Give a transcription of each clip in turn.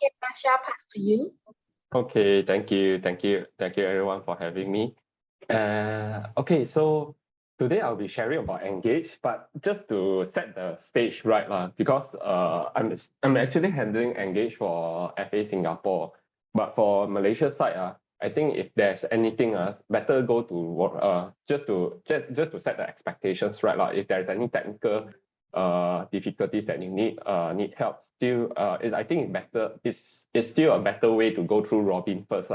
Okay, Marshall, pass to you. Okay, thank you everyone for having me. Okay, so today I'll be sharing about Engage, but just to set the stage right, because I'm actually handling Engage for FA Singapore, but for Malaysia side, I think if there's anything, better go to just to set the expectations right, if there's any technical difficulties that you need help, still I think it's still a better way to go through Robin first,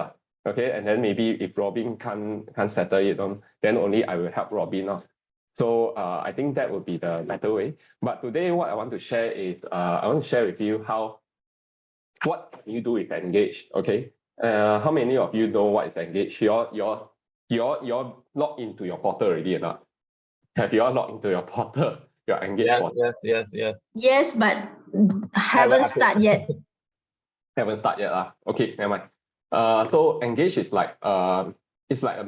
okay, and then maybe if Robin can't settle it on, then only I will help Robin out. So I think that would be the better way. But today what I want to share is I want to share with you what can you do with Engage, okay? How many of you know what is Engage? You're logged into your portal already or not? Have you all logged into your portal? Your Engage portal? Yes. Yes, but haven't started yet. Haven't started yet, okay, never mind. So Engage is like it's like a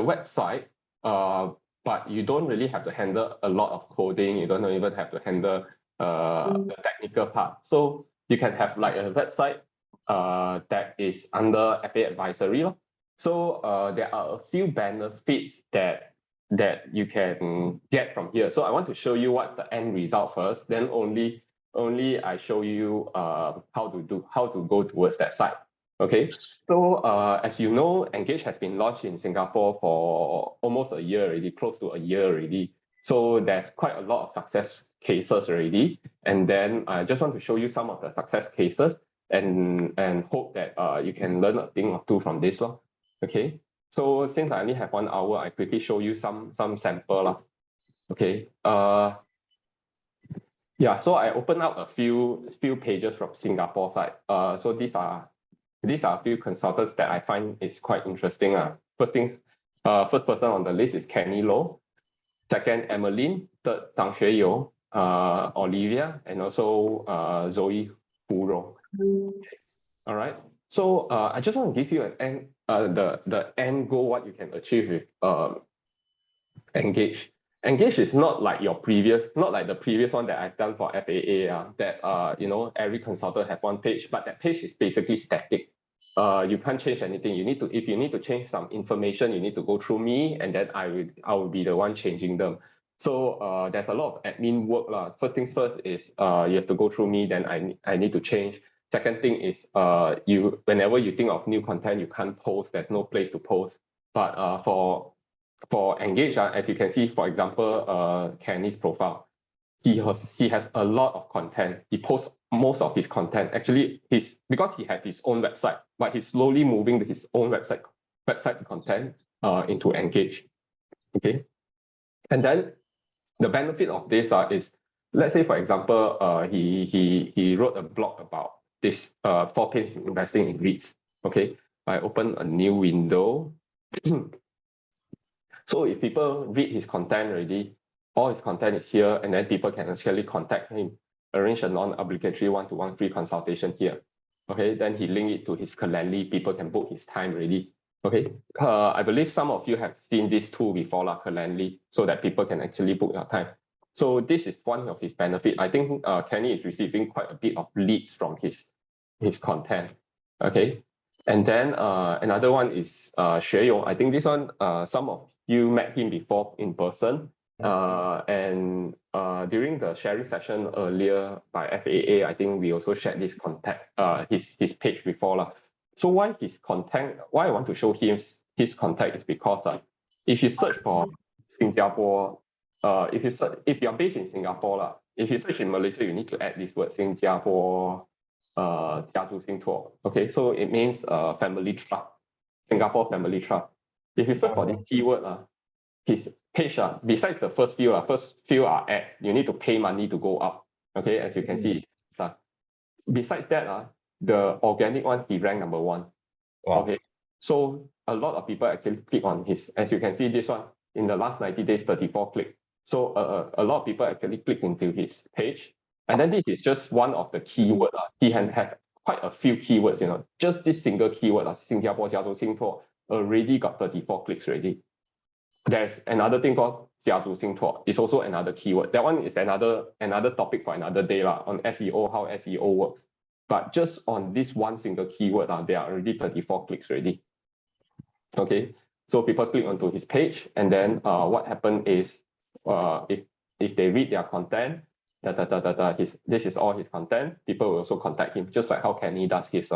website, but you don't really have to handle a lot of coding. You don't even have to handle the technical part. So you can have like a website that is under FA advisory. So there are a few benefits that you can get from here. So I want to show you what's the end result first, then only I show you how to go towards that side. Okay, so as you know, Engage has been launched in Singapore for almost a year already, close to a year already. So there's quite a lot of success cases already. And then I just want to show you some of the success cases and hope that you can learn a thing or two from this one. Okay, so since I only have 1 hour, I quickly show you some sample. Okay, yeah, so I open up a few pages from Singapore side. So these are a few consultants that I find is quite interesting. First person on the list is Kenny Low. Second, Emmeline. Third, Zhang Xueyou, Olivia, and also Zoe Hu Rong. All right. So I just want to give you the end goal, what you can achieve with Engage. Engage is not like the previous one that I've done for FAA. That every consultant have one page, but that page is basically static. You can't change anything. If you need to change some information, you need to go through me, and then I will be the one changing them. So there's a lot of admin work. First things first is you have to go through me, then I need to change. Second thing is whenever you think of new content, you can't post. There's no place to post. But for Engage, as you can see, for example, Kenny's profile, he has a lot of content. He posts most of his content. Actually, because he has his own website, but he's slowly moving his own website's content into Engage. Okay, and then the benefit of this is, let's say for example, he wrote a blog about this 4 pins investing in REITs. Okay, I open a new window. So if people read his content already, all his content is here, and then people can actually contact him, arrange a non-obligatory one-to-one free consultation here. Okay, then he link it to his Calendly. People can book his time already. Okay, I believe some of you have seen this tool before, Calendly, so that people can actually book your time. So this is one of his benefits. I think Kenny is receiving quite a bit of leads from his content. Okay, and then another one is Xueyou. I think this one, some of you met him before in person. And during the sharing session earlier by FAA, I think we also shared this contact, his page before. So why I want to show him his contact is because if you search for Singapore, if you're based in Singapore, if you search in Malaysia, you need to add this word Singapore 家族信托. Okay, so it means family trust, Singapore family trust. If you search for this keyword, his page, besides the first few are ads, you need to pay money to go up. Okay, as you can see. Besides that, the organic one, he ranked number 1. Wow. Okay, so a lot of people actually click on his, as you can see, this one in the last 90 days, 34 click. So a lot of people actually click into his page. And then this is just one of the keywords. He can have quite a few keywords, just this single keyword, 新加坡家族信托, already got 34 clicks already. There's another thing called 家族信托. It's also another keyword. That one is another topic for another day on SEO, how SEO works. But just on this one single keyword, there are already 34 clicks already. Okay, so people click onto his page, and then what happened is if they read their content, this is all his content, people will also contact him, just like how Kenny does his.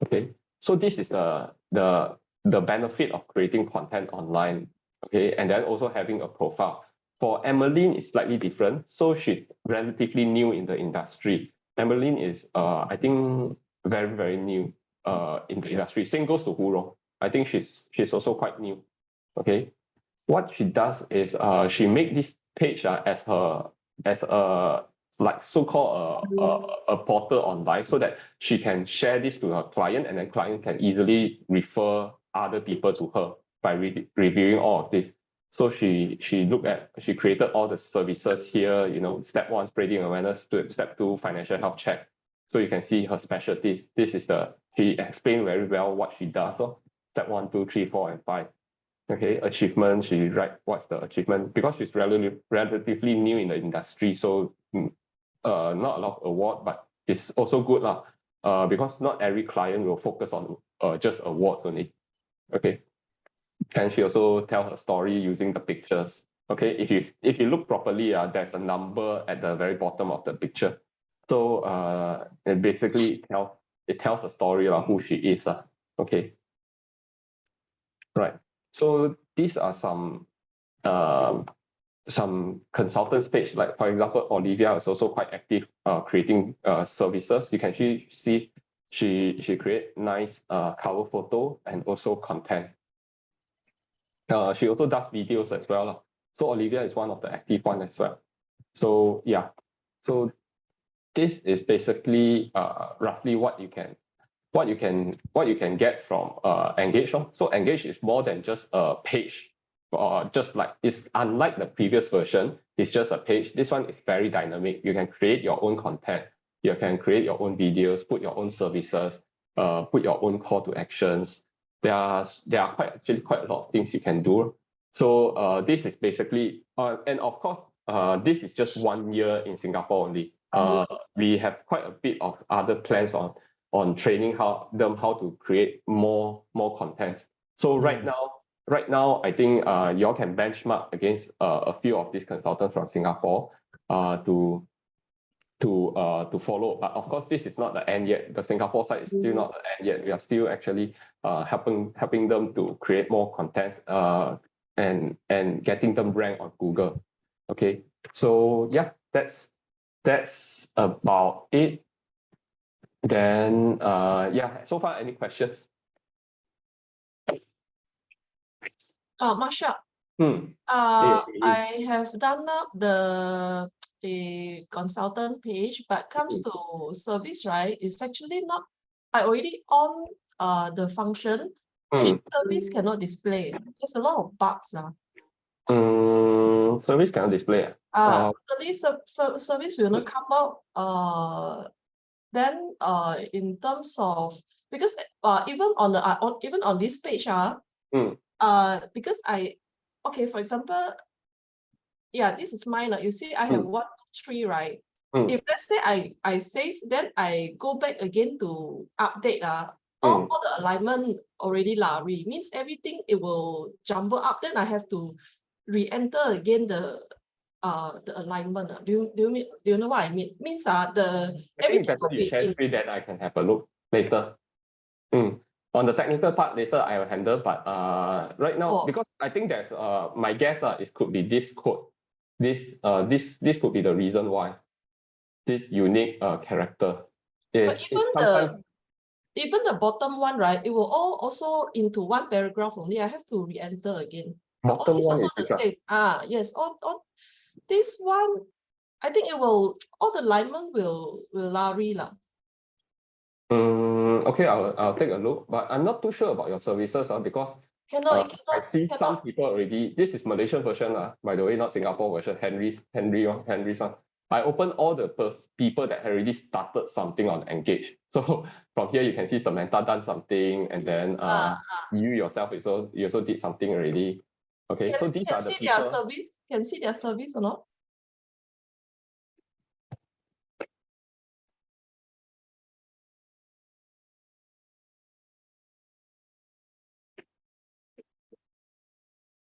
Okay, so this is the benefit of creating content online. Okay, and then also having a profile. For Emmeline, it's slightly different. So she's relatively new in the industry. Emmeline is, I think, very, very new in the industry. Same goes to Huro. I think she's also quite new. Okay, what she does is she make this page as a like so-called a portal online, so that she can share this to her client, and then client can easily refer other people to her by reviewing all of this. So she created all the services here, step 1, spreading awareness, step 2, financial health check. So you can see her specialties. She explained very well what she does. So step 1, 2, 3, 4, and 5. Okay, achievement, she write what's the achievement, because she's relatively new in the industry, so not a lot of award, but it's also good because not every client will focus on just awards only. Okay, and she also tell her story using the pictures. Okay, if you look properly, there's a number at the very bottom of the picture. So it basically tells a story about who she is. Okay, right. So these are some consultants page, like for example, Olivia is also quite active creating services. You can see she create nice cover photo and also content. She also does videos as well. So Olivia is one of the active one as well. So yeah, so this is basically roughly what you can get from Engage. So Engage is more than just a page, just like it's unlike the previous version. It's just a page. This one is very dynamic. You can create your own content. You can create your own videos, put your own services, put your own call to actions. There are actually quite a lot of things you can do. So this is basically, and of course, this is just 1 year in Singapore only. We have quite a bit of other plans on training them how to create more contents. So right now, I think y'all can benchmark against a few of these consultants from Singapore to follow. But of course, this is not the end yet. The Singapore side is still not the end yet. We are still actually helping them to create more content and getting them ranked on Google. Okay, so yeah, that's about it. Then yeah, so far any questions? Marshall, Yeah. I have done up the consultant page, but comes to service, right? It's actually not. I already on the function. Actually, service cannot display. There's a lot of bugs. Service cannot display. Totally service will not come out. Then in terms of, because even on this page, because okay, for example, yeah, this is mine. You see, I have 1, 2, 3, right? If let's say I save, then I go back again to update. All the alignment already means everything it will jumble up. Then I have to re-enter again the alignment. Do you know what I mean? Means everything better you share screen, that I can have a look later. On the technical part later I will handle, but right now, because I think there's my guess it could be this code. This could be the reason why this unique character is. But even the bottom one, right? It will all also into one paragraph only. I have to re-enter again. Bottom all one also is the same. Yes. All this one, I think it will. All the alignment will lari lah. Okay, I'll take a look, but I'm not too sure about your services because I see some people already. This is Malaysian version, by the way, not Singapore version. Henry's one. I opened all the people that had already started something on Engage. So from here you can see Samantha done something, and then you yourself you also did something already. Okay, so these are the people. Can see their service or not?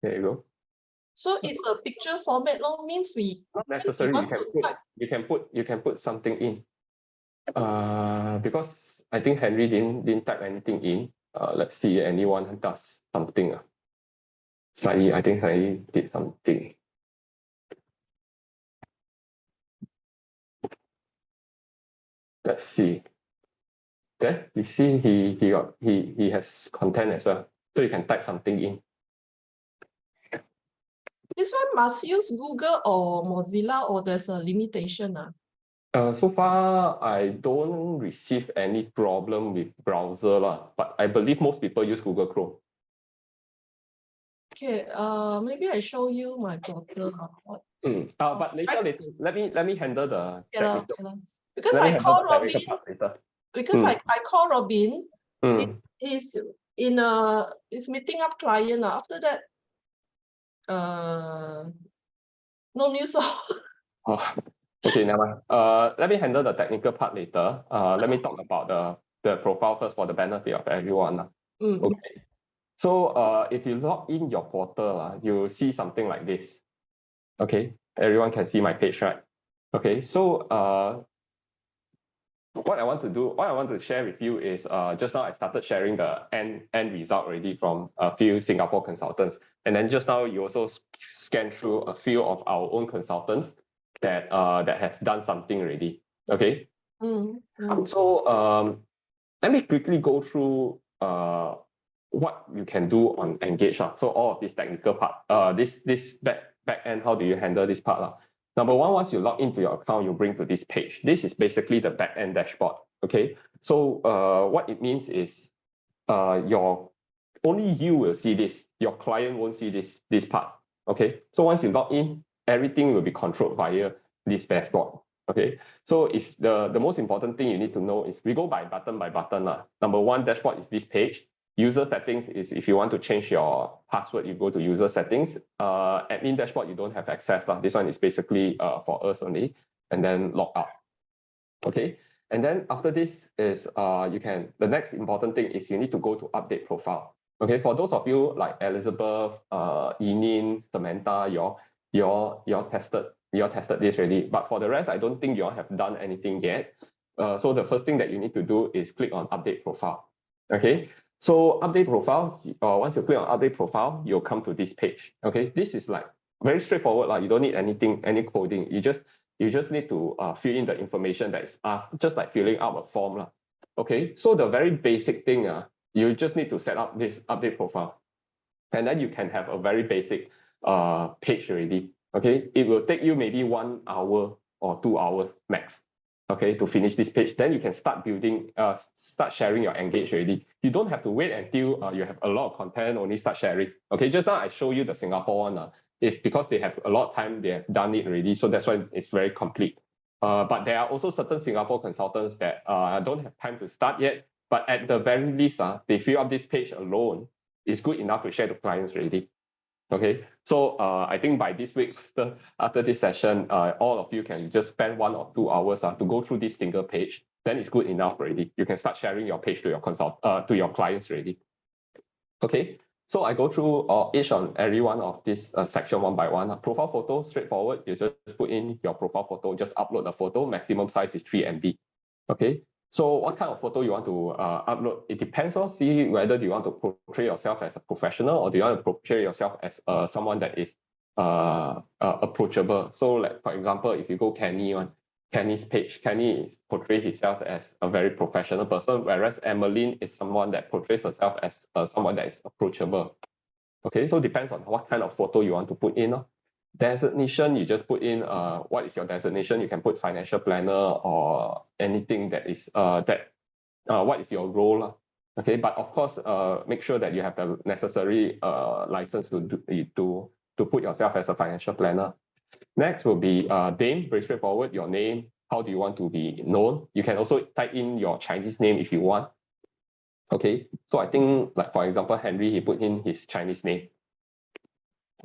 There you go. So it's a picture format, means we not necessary. You can put something in. Because I think Henry didn't type anything in. Let's see anyone does something. I think Henry did something. Let's see. There you see he has content as well. So you can type something in. This one must use Google or Mozilla, or there's a limitation. So far, I don't receive any problem with browser, but I believe most people use Google Chrome. Okay, maybe I show you my portal. But later, let me handle the technical. Because I call Robin. Because I call Robin. He's in he's meeting up client. After that, no news. Oh, okay, never mind. Let me handle the technical part later. Let me talk about the profile first for the benefit of everyone. Okay. So if you log in your portal, you'll see something like this. Okay, everyone can see my page, right? Okay, so what I want to share with you is just now I started sharing the end result already from a few Singapore consultants. And then just now you also scan through a few of our own consultants that have done something already. Okay. So let me quickly go through what you can do on Engage. So all of this technical part, this back end, how do you handle this part? Number one, once you log into your account, you bring to this page. This is basically the back end dashboard. Okay. So what it means is only you will see this. Your client won't see this part. Okay. So once you log in, everything will be controlled via this dashboard. Okay, so if the most important thing you need to know is we go by button. Number one, dashboard is this page. User settings is if you want to change your password, you go to user settings. Admin dashboard, you don't have access. This one is basically for us only. And then log out. Okay, and then after this is the next important thing is you need to go to update profile. Okay, for those of you like Elizabeth, Enin, Samantha, you're tested this already, but for the rest, I don't think you all have done anything yet. So the first thing that you need to do is click on update profile. Okay, so update profile, once you click on update profile, you'll come to this page. Okay, this is like very straightforward. You don't need any coding. You just need to fill in the information that is asked, just like filling out a form. Okay, so the very basic thing, you just need to set up this update profile. And then you can have a very basic page already. Okay, it will take you maybe 1 hour or 2 hours max. Okay, to finish this page, then you can start building, start sharing your Engage already. You don't have to wait until you have a lot of content, only start sharing. Okay, just now I show you the Singapore one. It's because they have a lot of time, they have done it already. So that's why it's very complete. But there are also certain Singapore consultants that don't have time to start yet. But at the very least, they fill up this page alone. It's good enough to share to clients already. Okay, so I think by this week, after this session, all of you can just spend 1 or 2 hours to go through this single page. Then it's good enough already. You can start sharing your page to your to your clients already. Okay, so I go through each on every one of this section one by one. Profile photo, straightforward. You just put in your profile photo, just upload the photo. Maximum size is 3 MB. Okay. So what kind of photo you want to upload? It depends on see whether you want to portray yourself as a professional or do you want to portray yourself as someone that is approachable. So like, for example, if you go Kenny's page, Kenny portrays himself as a very professional person, whereas Emmeline is someone that portrays herself as someone that is approachable. Okay, so depends on what kind of photo you want to put in. Designation, you just put in what is your designation. You can put financial planner or anything that is what is your role. Okay, but of course, make sure that you have the necessary license to put yourself as a financial planner. Next will be name, very straightforward. Your name, how do you want to be known? You can also type in your Chinese name if you want. Okay, so I think like for example, Henry, he put in his Chinese name.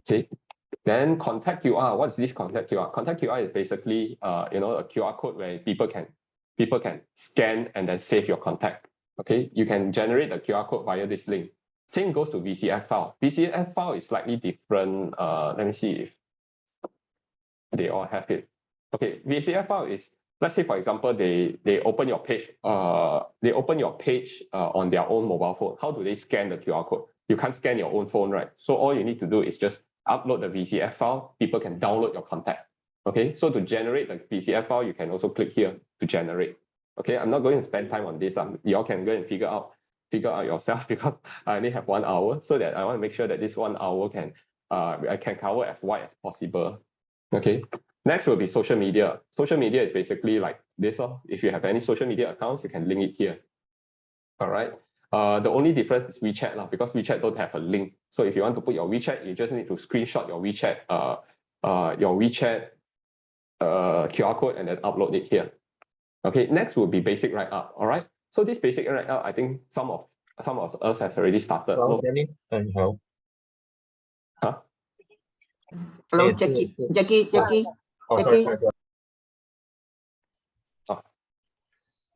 Okay. Then contact QR. What's this contact QR? Contact QR is basically a QR code where people can scan and then save your contact. Okay, you can generate the QR code via this link. Same goes to VCF file. VCF file is slightly different. Let me see if they all have it. Okay, VCF file is, let's say for example, they open your page, on their own mobile phone. How do they scan the QR code? You can't scan your own phone, right? So all you need to do is just upload the VCF file. People can download your contact. Okay, so to generate the VCF file, you can also click here to generate. Okay, I'm not going to spend time on this. You all can go and figure out yourself, because I only have 1 hour, so that I want to make sure that this 1 hour I can cover as wide as possible. Okay, next will be social media. Social media is basically like this. If you have any social media accounts, you can link it here. All right. The only difference is WeChat, because WeChat don't have a link. So if you want to put your WeChat, you just need to screenshot your WeChat QR code and then upload it here. Okay, next will be basic write-up. All right. So this basic write-up, I think some of us have already started. Hello, Dennis. Hello. Huh? Hello, Yes, Jackie. yes. Jackie. Oh, Jackie. sorry.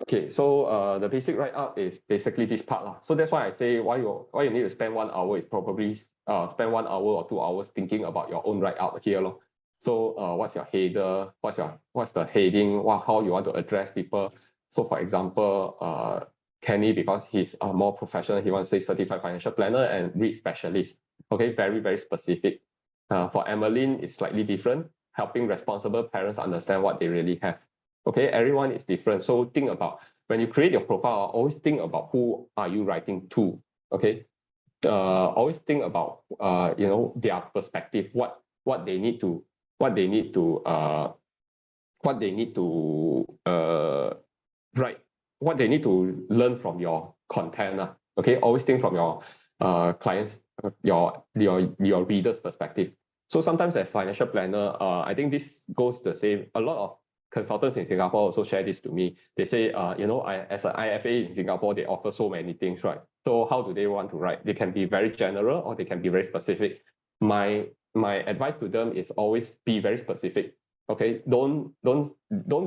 Okay, so the basic write-up is basically this part. So that's why I say why you need to spend 1 hour is probably spend 1 hour or 2 hours thinking about your own write-up here. So what's your header? What's the heading? How you want to address people? So for example, Kenny, because he's more professional, he wants to say certified financial planner and REIT specialist. Okay, very, very specific. For Emmeline, it's slightly different, helping responsible parents understand what they really have. Okay, everyone is different. So think about, when you create your profile, always think about who are you writing to. Okay, always think about their perspective, what they need to write, what they need to learn from your content. Okay, always think from your clients, your readers' perspective. So sometimes as financial planner, I think this goes the same. A lot of consultants in Singapore also share this to me. They say, as an IFA in Singapore, they offer so many things, right? So how do they want to write? They can be very general or they can be very specific. My advice to them is always be very specific. Okay, don't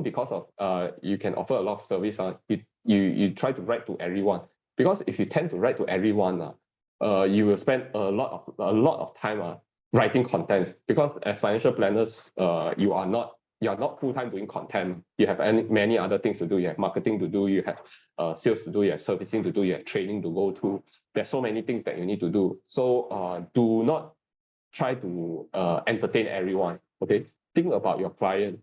because of you can offer a lot of service. You try to write to everyone, because if you tend to write to everyone, you will spend a lot of time writing contents, because as financial planners, you are not full-time doing content. You have many other things to do. You have marketing to do, you have sales to do, you have servicing to do, you have training to go to. There's so many things that you need to do. So do not try to entertain everyone. Okay, think about your client.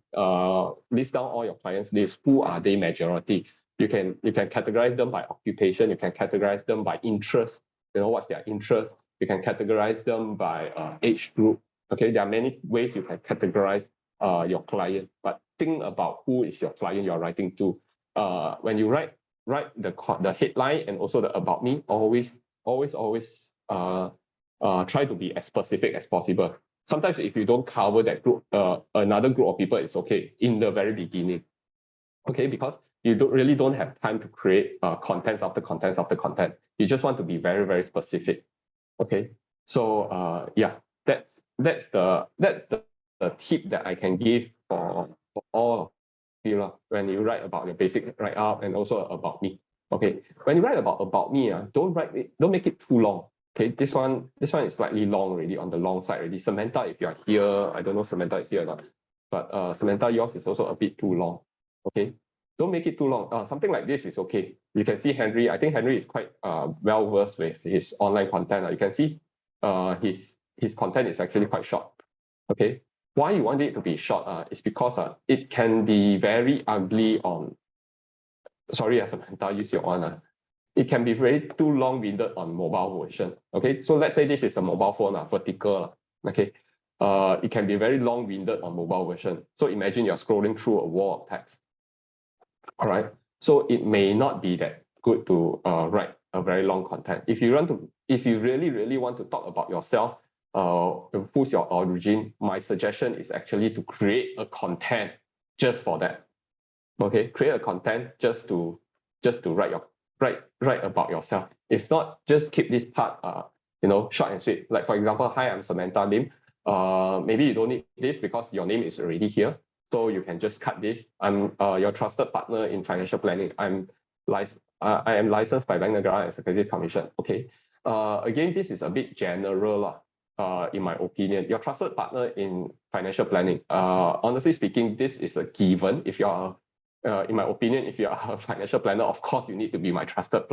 List down all your clients list. Who are they majority? You can categorize them by occupation. You can categorize them by interest. What's their interest? You can categorize them by age group. Okay, there are many ways you can categorize your client, but think about who is your client you're writing to. When you write the headline and also the about me, always try to be as specific as possible. Sometimes if you don't cover that group, another group of people is okay in the very beginning. Okay, because you really don't have time to create contents after contents after content. You just want to be very, very specific. Okay, so yeah, that's the tip that I can give for all of you when you write about your basic write-up and also about me. Okay, when you write about me, don't make it too long. Okay, this one is slightly long already, on the long side already. Samantha, if you're here, I don't know Samantha is here or not, but Samantha, yours is also a bit too long. Okay, don't make it too long. Something like this is okay. You can see Henry. I think Henry is quite well versed with his online content. You can see his content is actually quite short. Okay, why you want it to be short is because it can be very ugly on. Sorry, Samantha, use your one. It can be very too long-winded on mobile version. Okay, so let's say this is a mobile phone, vertical. Okay, it can be very long-winded on mobile version. So imagine you're scrolling through a wall of text. All right, so it may not be that good to write a very long content. If you really want to talk about yourself, who's your origin, my suggestion is actually to create a content just for that. Okay, create a content just to write about yourself. If not, just keep this part short and sweet. Like for example, hi, I'm Samantha Lim. Maybe you don't need this because your name is already here, so you can just cut this. I'm your trusted partner in financial planning. I am licensed by Bank Negara as a Credit Commission. Okay, Again, this is a bit general, in my opinion. Your trusted partner in financial planning. Honestly speaking, this is a given. If you are, in my opinion, if you are a financial planner, of course you need to be my trusted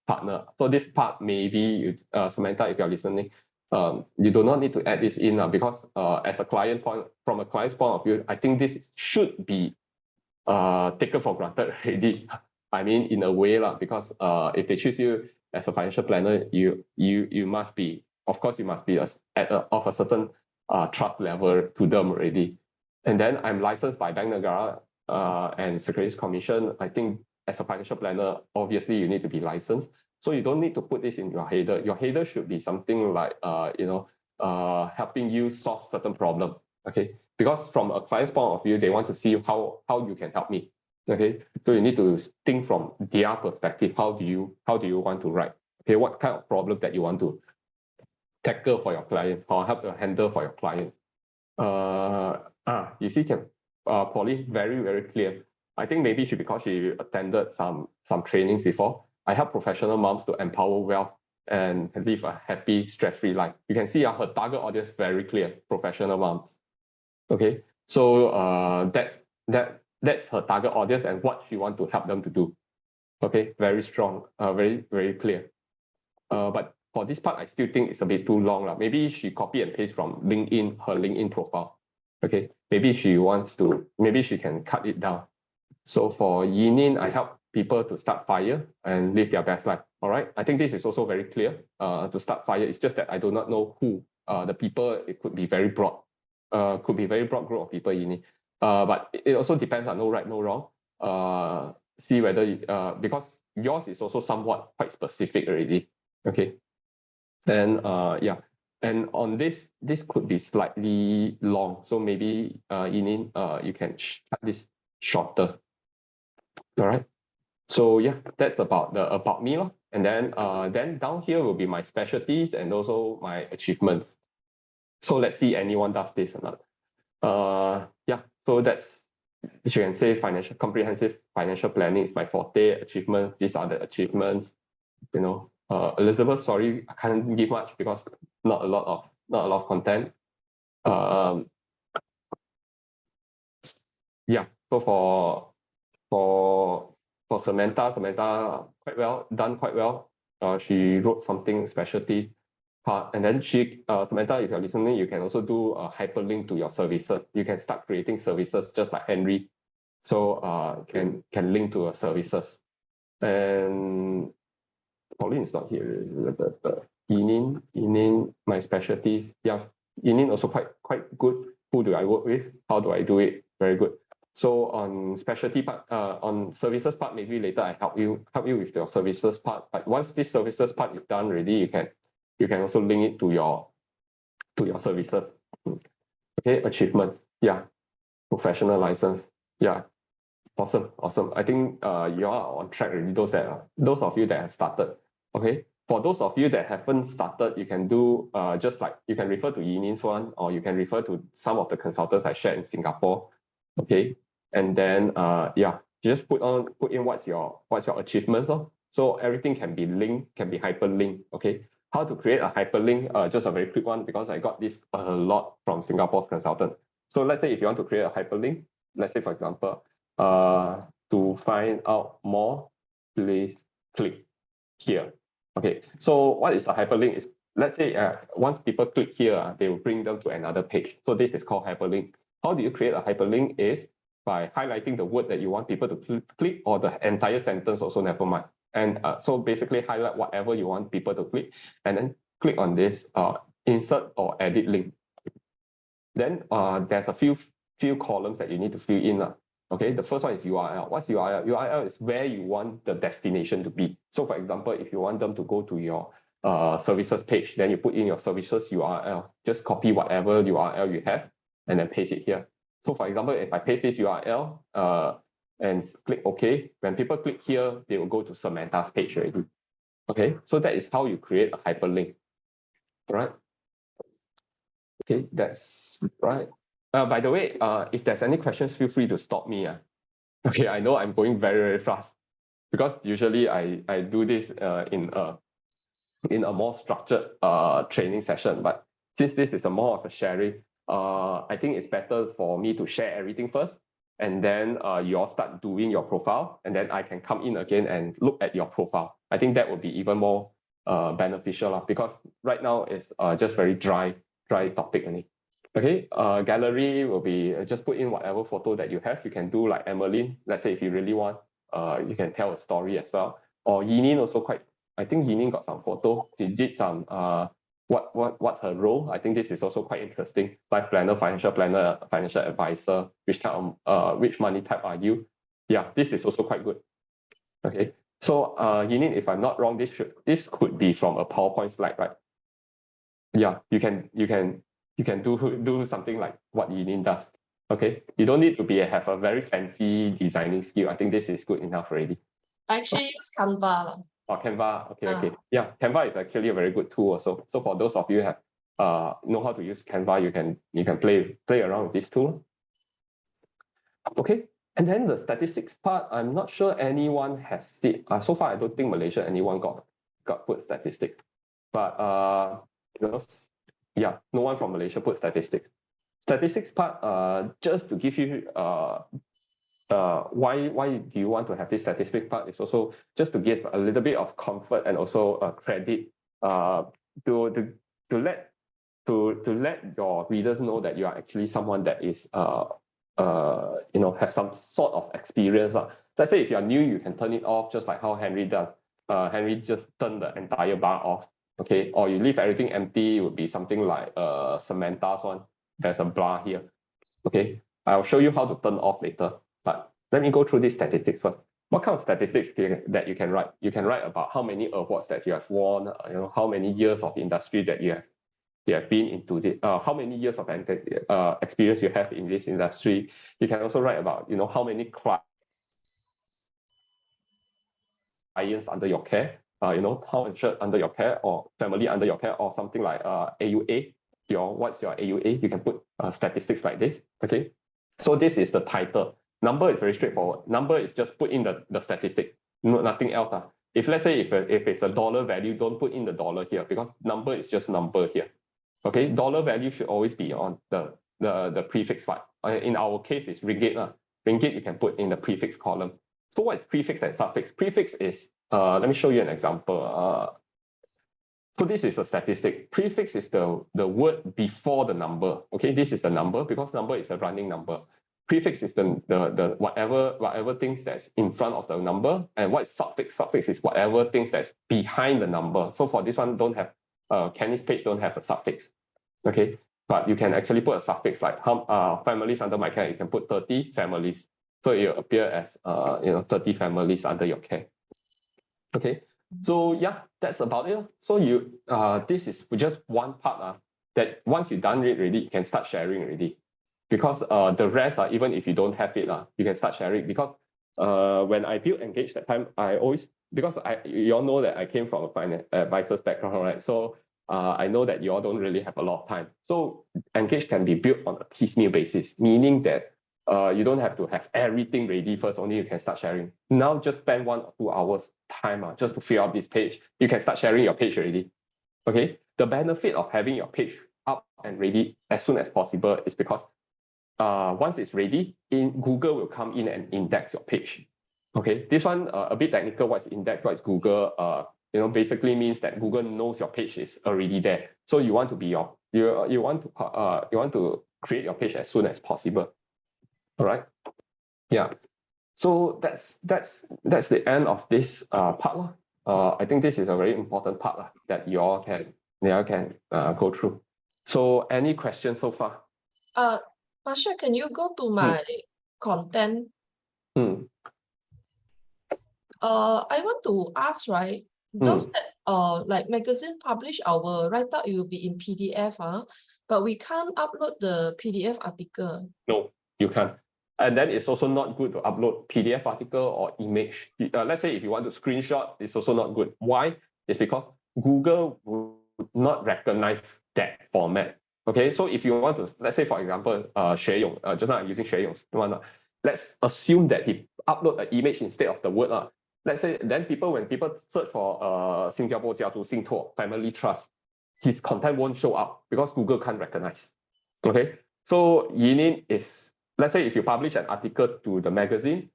partner. So this part, maybe you, Samantha, if you're listening, you do not need to add this in, because as a client from a client's point of view, I think this should be taken for granted already. I mean, in a way, because if they choose you as a financial planner, you must be, of course, you must be of a certain trust level to them already. And then I'm licensed by Bank Negara and Securities Commission. I think as a financial planner, obviously you need to be licensed. So you don't need to put this in your header. Your header should be something like, helping you solve certain problem. Okay, because from a client's point of view, they want to see how you can help me. Okay, so you need to think from their perspective. How do you want to write? Okay, what kind of problem that you want to tackle for your clients or help to handle for your clients? You see, Polly, very clear. I think maybe because she attended some trainings before. I help professional moms to empower wealth and live a happy, stress-free life. You can see her target audience very clear: professional moms. Okay, so that's her target audience and what she wants to help them to do. Okay, very strong, very clear. But for this part, I still think it's a bit too long. Maybe she copy and paste from LinkedIn, her LinkedIn profile. Okay, maybe she can cut it down. So for Yinin, I help people to start fire and live their best life. All right, I think this is also very clear. To start fire, it's just that I do not know who the people. It could be very broad. Could be very broad group of people, Yini. But it also depends on no right, no wrong. See whether because yours is also somewhat quite specific already. Okay. Then yeah. And on this could be slightly long. So maybe Yinin, you can cut this shorter. All right. So yeah, that's about me. And then down here will be my specialties and also my achievements. So let's see anyone does this or not. Yeah, so that's, you can say, comprehensive financial planning is my forte. Achievements, these are the achievements. Elizabeth, sorry, I can't give much because not a lot of content. Yeah, so for Samantha done quite well. She wrote something specialty part, and then Samantha, if you're listening, you can also do a hyperlink to your services. You can start creating services just like Henry. So can link to your services. And Pauline is not here. Yinin, my specialties. Yeah, Yinin also quite good. Who do I work with? How do I do it? Very good. So on specialty part, on services part, maybe later I help you with your services part. But once this services part is done already, you can also link it to your services. Okay, achievements. Yeah, professional license. Yeah, awesome. I think you are on track already. Those of you that have started. Okay, for those of you that haven't started, you can do just like you can refer to Yinin's one, or you can refer to some of the consultants I shared in Singapore. Okay, and then yeah, you just put in what's your achievements. So everything can be linked, can be hyperlinked. Okay, how to create a hyperlink? Just a very quick one, because I got this a lot from Singapore's consultant. So let's say if you want to create a hyperlink, let's say for example, to find out more, please click here. Okay, so what is a hyperlink? Is, let's say once people click here, they will bring them to another page. So this is called hyperlink. How do you create a hyperlink? Is by highlighting the word that you want people to click, or the entire sentence also, never mind. And so basically highlight whatever you want people to click, and then click on this insert or edit link. Then there's a few columns that you need to fill in. Okay, the first one is URL. What's URL? URL is where you want the destination to be. So for example, if you want them to go to your services page, then you put in your services URL. Just copy whatever URL you have and then paste it here. So for example, if I paste this URL and click OK, when people click here, they will go to Samantha's page already. Okay, so that is how you create a hyperlink. All right. Okay, that's right. By the way, if there's any questions, feel free to stop me. Okay, I know I'm going very fast because usually I do this in in a more structured training session. But since this is a more of a sharing, I think it's better for me to share everything first, and then you all start doing your profile, and then I can come in again and look at your profile. I think that would be even more beneficial because right now it's just very dry topic only. Okay, gallery will be just put in whatever photo that you have. You can do like Emmeline. Let's say if you really want, you can tell a story as well. Or Yinin also quite. I think Yinin got some photo. She did some what's her role. I think this is also quite interesting. Life planner, financial advisor. Which type which money type are you? Yeah, this is also quite good. Okay, so Yinin, if I'm not wrong, this could be from a PowerPoint slide, right? Yeah, you can do something like what Yinin does. Okay, you don't need to have a very fancy designing skill. I think this is good enough already. I actually use Canva. Oh, Canva. Okay. Yeah, Canva is actually a very good tool also. So for those of you who have know how to use Canva, you can play around with this tool. Okay, and then the statistics part, I'm not sure anyone has it. So far, I don't think Malaysia anyone got put statistics. But yeah, no one from Malaysia put statistics. Statistics part, just to give you why do you want to have this statistics part is also just to give a little bit of comfort and also credit to let your readers know that you are actually someone that is have some sort of experience. Let's say if you are new, you can turn it off just like how Henry does. Henry just turned the entire bar off. Okay, or you leave everything empty, it would be something like Samantha's one. There's a bar here. Okay, I'll show you how to turn off later. But let me go through these statistics first. What kind of statistics that you can write? You can write about how many awards that you have won, how many years of industry that you have been into this, how many years of experience you have in this industry. You can also write about how many clients under your care, how insured under your care or family under your care or something like AUA. What's your AUA? You can put statistics like this. Okay, so this is the title. Number is very straightforward. Number is just put in the statistic, nothing else. If let's say if it's a dollar value, don't put in the dollar here because number is just number here. Okay, dollar value should always be on the prefix part. In our case, it's ringgit. Ringgit you can put in the prefix column. So what is prefix and suffix? Prefix is, let me show you an example. So this is a statistic. Prefix is the word before the number. Okay, this is the number because number is a running number. Prefix is the whatever things that's in front of the number. And what is suffix? Suffix is whatever things that's behind the number. So for this one, don't have Kenny's page don't have a suffix. Okay, but you can actually put a suffix like families under my care. You can put 30 families. So it will appear as 30 families under your care. Okay, so yeah, that's about it. So this is just one part that once you've done it already, you can start sharing already. Because the rest, even if you don't have it, you can start sharing. Because when I built Engage that time, I always, because you all know that I came from a finance advisor's background, right? So I know that you all don't really have a lot of time. So Engage can be built on a piecemeal basis, meaning that you don't have to have everything ready first, only you can start sharing. Now just spend 1 or 2 hours time just to fill out this page. You can start sharing your page already. Okay, the benefit of having your page up and ready as soon as possible is because once it's ready, Google will come in and index your page. Okay, this one a bit technical. What's index? What is Google? Basically means that Google knows your page is already there. So you want to be you want to create your page as soon as possible. All right. Yeah. So that's the end of this part. I think this is a very important part that you all can go through. So any questions so far? Marshall, can you go to my content? I want to ask, right? Those that like magazine publish our write-up, it will be in PDF, but we can't upload the PDF article. No, you can't. And then it's also not good to upload PDF article or image. Let's say if you want to screenshot, it's also not good. Why? It's because Google would not recognize that format. Okay, so if you want to, let's say for example, Xue Yong, just now I'm using Xue Yong's one. Let's assume that he upload an image instead of the word. let's say, then when people search for 新加坡家族信托 family trust, his content won't show up because Google can't recognize. Okay, so Yinin is, let's say if you publish an article to the magazine,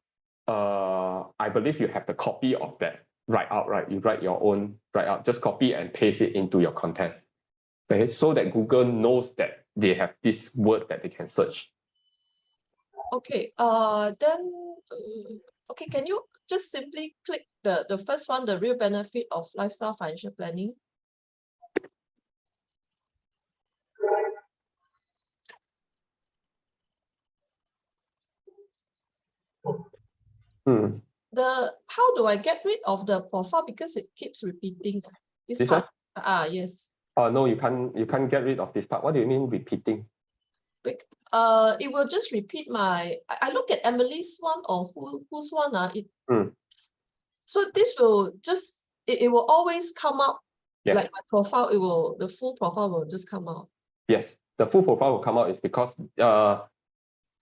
I believe you have the copy of that write out, right? You write your own write out, just copy and paste it into your content. Okay, so that Google knows that they have this word that they can search. Okay, okay, can you just simply click the first one, the real benefit of lifestyle financial planning? How do I get rid of the profile because it keeps repeating this part? One? Yes. No, you can't get rid of this part. What do you mean repeating? It will just repeat I look at Emily's one or whose one so this will just it will always come up. Yes. Like my profile, the full profile will just come out. Yes, the full profile will come out is because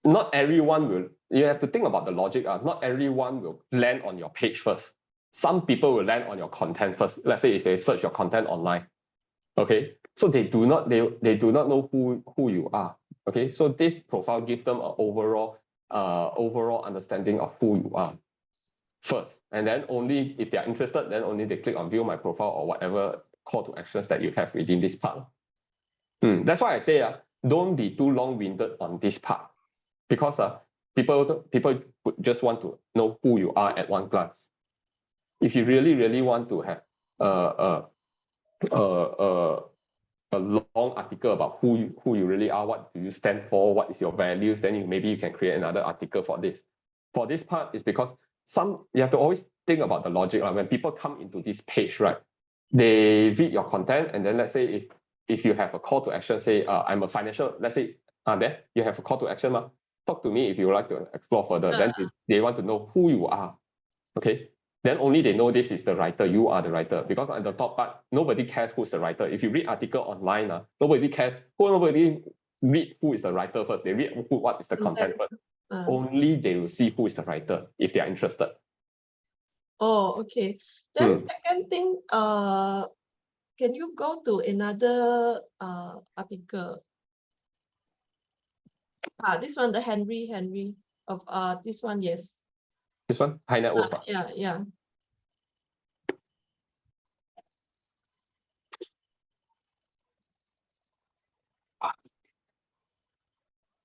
not everyone will, you have to think about the logic. Not everyone will land on your page first. Some people will land on your content first. Let's say if they search your content online. Okay, so they do not know who you are. Okay, so this profile gives them an overall understanding of who you are first, and then only if they are interested, then only they click on view my profile or whatever call to actions that you have within this part. That's why I say don't be too long-winded on this part, because people just want to know who you are at one glance. If you really want to have a long article about who you really are, what do you stand for, what is your values, then maybe you can create another article for this. For this part is because you have to always think about the logic. When people come into this page, right, they read your content, and then let's say if you have a call to action, say I'm a financial, let's say there you have a call to action, talk to me if you would like to explore further. Then they want to know who you are. Okay, then only they know this is the writer, you are the writer, because at the top part, nobody cares who's the writer. If you read article online, nobody cares, nobody read who is the writer first. They read what is the content first. Only they will see who is the writer if they are interested. Oh, okay. Then second thing, can you go to another article? This one, the Henry of this one, yes. This one, high net worth. Yeah.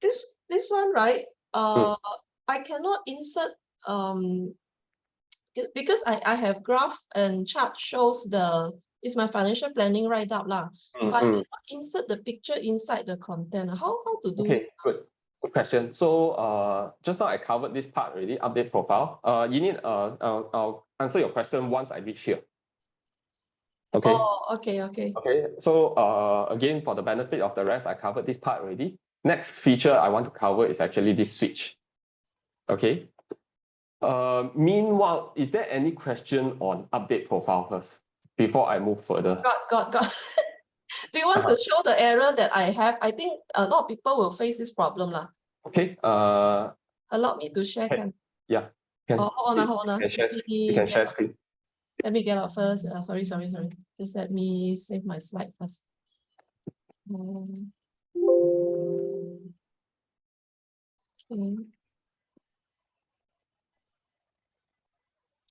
This one, right? I cannot insert because I have graph and chart shows it's my financial planning write up lah. But I cannot insert the picture inside the content. How to do it? Good question. So just now I covered this part already, update profile. You need I'll answer your question once I reach here. Okay. Oh, okay. Okay. So again, for the benefit of the rest, I covered this part already. Next feature I want to cover is actually this switch. Okay. Meanwhile, is there any question on update profile first before I move further? Got. Do you want to show the error that I have? I think a lot of people will face this problem lah. Okay. Allow me to share. Yeah. Hold on. You can share screen. Let me get out first. Sorry. Just let me save my slide first. Okay.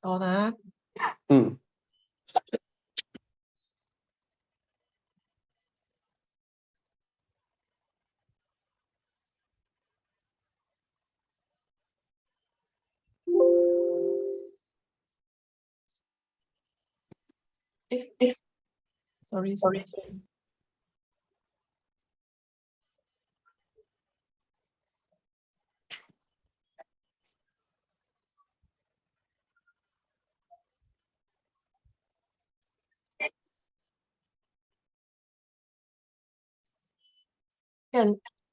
Hold on. Sorry.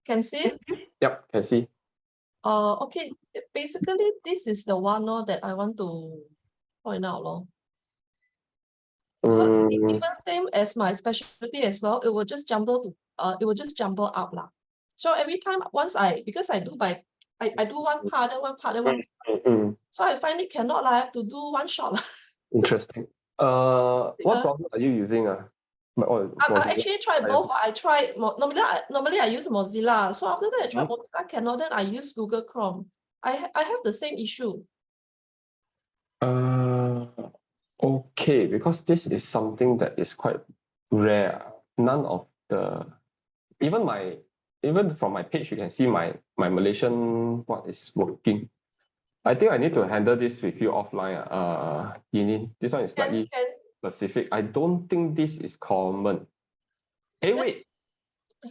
Can see? Yep, can see. Okay. Basically, this is the one that I want to point out. So even same as my specialty as well, it will just jumble out lah. So every time because I do by I do one part, then one part, then one part. So I find it cannot lah. I have to do one shot. Interesting. What browser are you using? I actually tried both. I tried normally I use Mozilla. So after that I tried Mozilla cannot, then I use Google Chrome. I have the same issue. Okay, because this is something that is quite rare. None of the even from my page you can see my Malaysian what is working. I think I need to handle this with you offline. Yinin. This one is slightly specific. I don't think this is common. Hey, wait.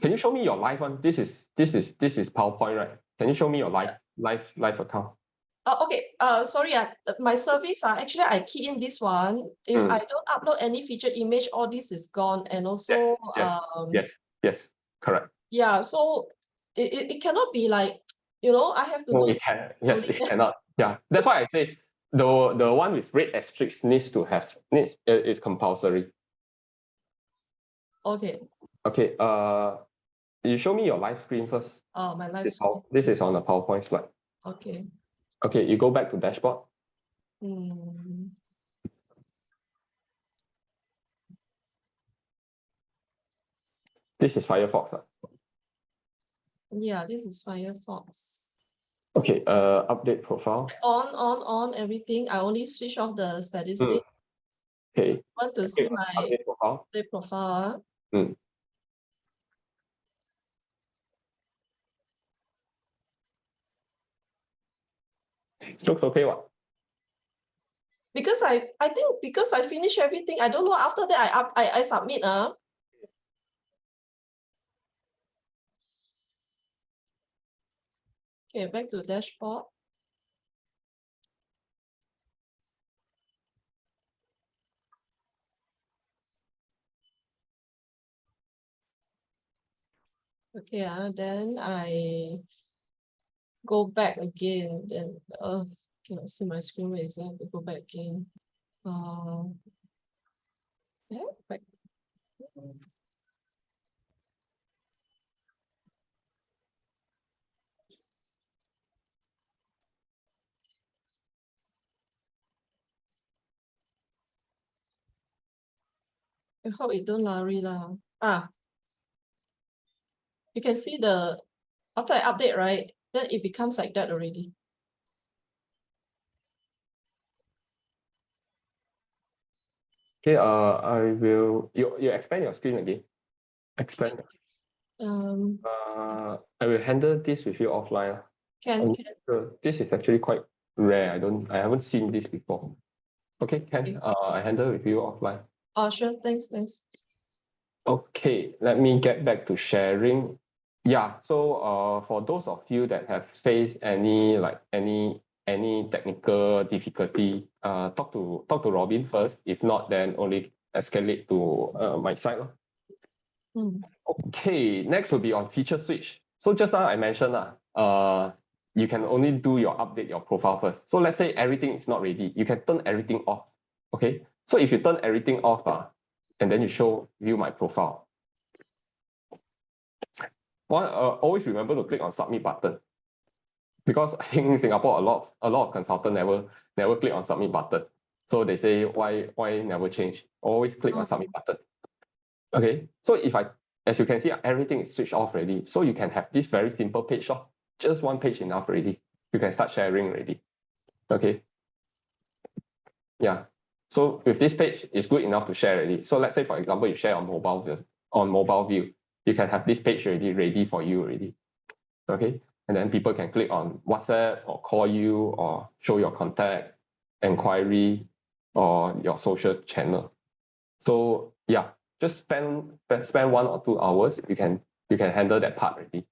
Can you show me your live one? This is PowerPoint, right? Can you show me your live account? Okay. Sorry. My service. Actually, I key in this one. If I don't upload any feature image, all this is gone. And also, yes, correct. Yeah. So it cannot be like, I have to do. It can. Yes, it cannot. Yeah, that's why I say the one with red asterisk is compulsory. Okay. Okay. You show me your live screen first. Oh, my live screen. This is on the PowerPoint slide. Okay. Okay, you go back to dashboard. This is Firefox. Yeah, this is Firefox. Okay, update profile. On everything. I only switch off the statistics. Okay. Want to see my update profile. Looks okay, what? Because I think because I finish everything, I don't know. After that, I submit. Okay, back to dashboard. Okay, then I go back again. Then cannot see my screen. Where is it? I have to go back again. Yeah, back. I hope it don't lari lah. You can see after I update, right? Then it becomes like that already. Okay, I will you expand your screen again. Expand. I will handle this with you offline. Can. This is actually quite rare. I haven't seen this before. Okay, can I handle with you offline? Oh, sure. Thanks. Okay, let me get back to sharing. Yeah, so for those of you that have faced any technical difficulty, talk to Robin first. If not, then only escalate to my side. Okay, next will be on feature switch. So just now I mentioned you can only do update your profile first. So let's say everything is not ready, you can turn everything off. Okay, so if you turn everything off, and then you view my profile. Always remember to click on submit button, because I think in Singapore a lot of consultants never click on submit button. So they say why never change? Always click on submit button. Okay, so as you can see, everything is switched off already. So you can have this very simple page, just one page enough already. You can start sharing already. Okay. Yeah. So with this page, it's good enough to share already. So let's say, for example, you share on mobile view, you can have this page ready for you already. Okay. And then people can click on WhatsApp or call you or show your contact, inquiry, or your social channel. So yeah, just spend 1 or 2 hours. You can handle that part already.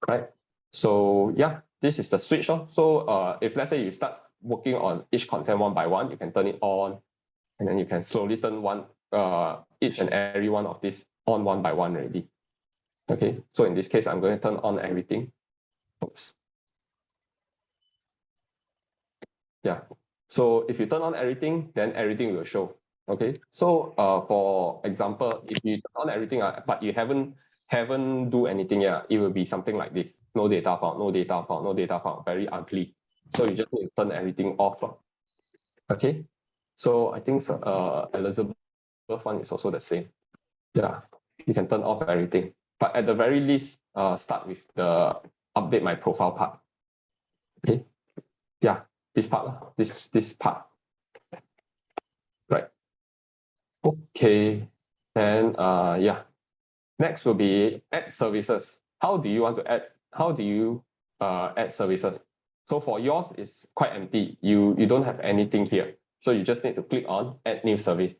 Right. So yeah, this is the switch. So if let's say you start working on each content one by one, you can turn it on, and then you can slowly turn each and every one of these on one by one already. Okay, so in this case, I'm going to turn on everything. Oops. Yeah, so if you turn on everything, then everything will show. Okay, so for example, if you turn on everything, but you haven't do anything yet, it will be something like this. no data found, no data found, no data found, very ugly. So you just need to turn everything off. Okay, so I think Elizabeth one is also the same. Yeah, you can turn off everything. But at the very least, start with the update my profile part. Okay, yeah, this part, this part. Right. Okay, and yeah. Next will be add services. How do you want to add? How do you add services? So for yours, it's quite empty. You don't have anything here. So you just need to click on add new service.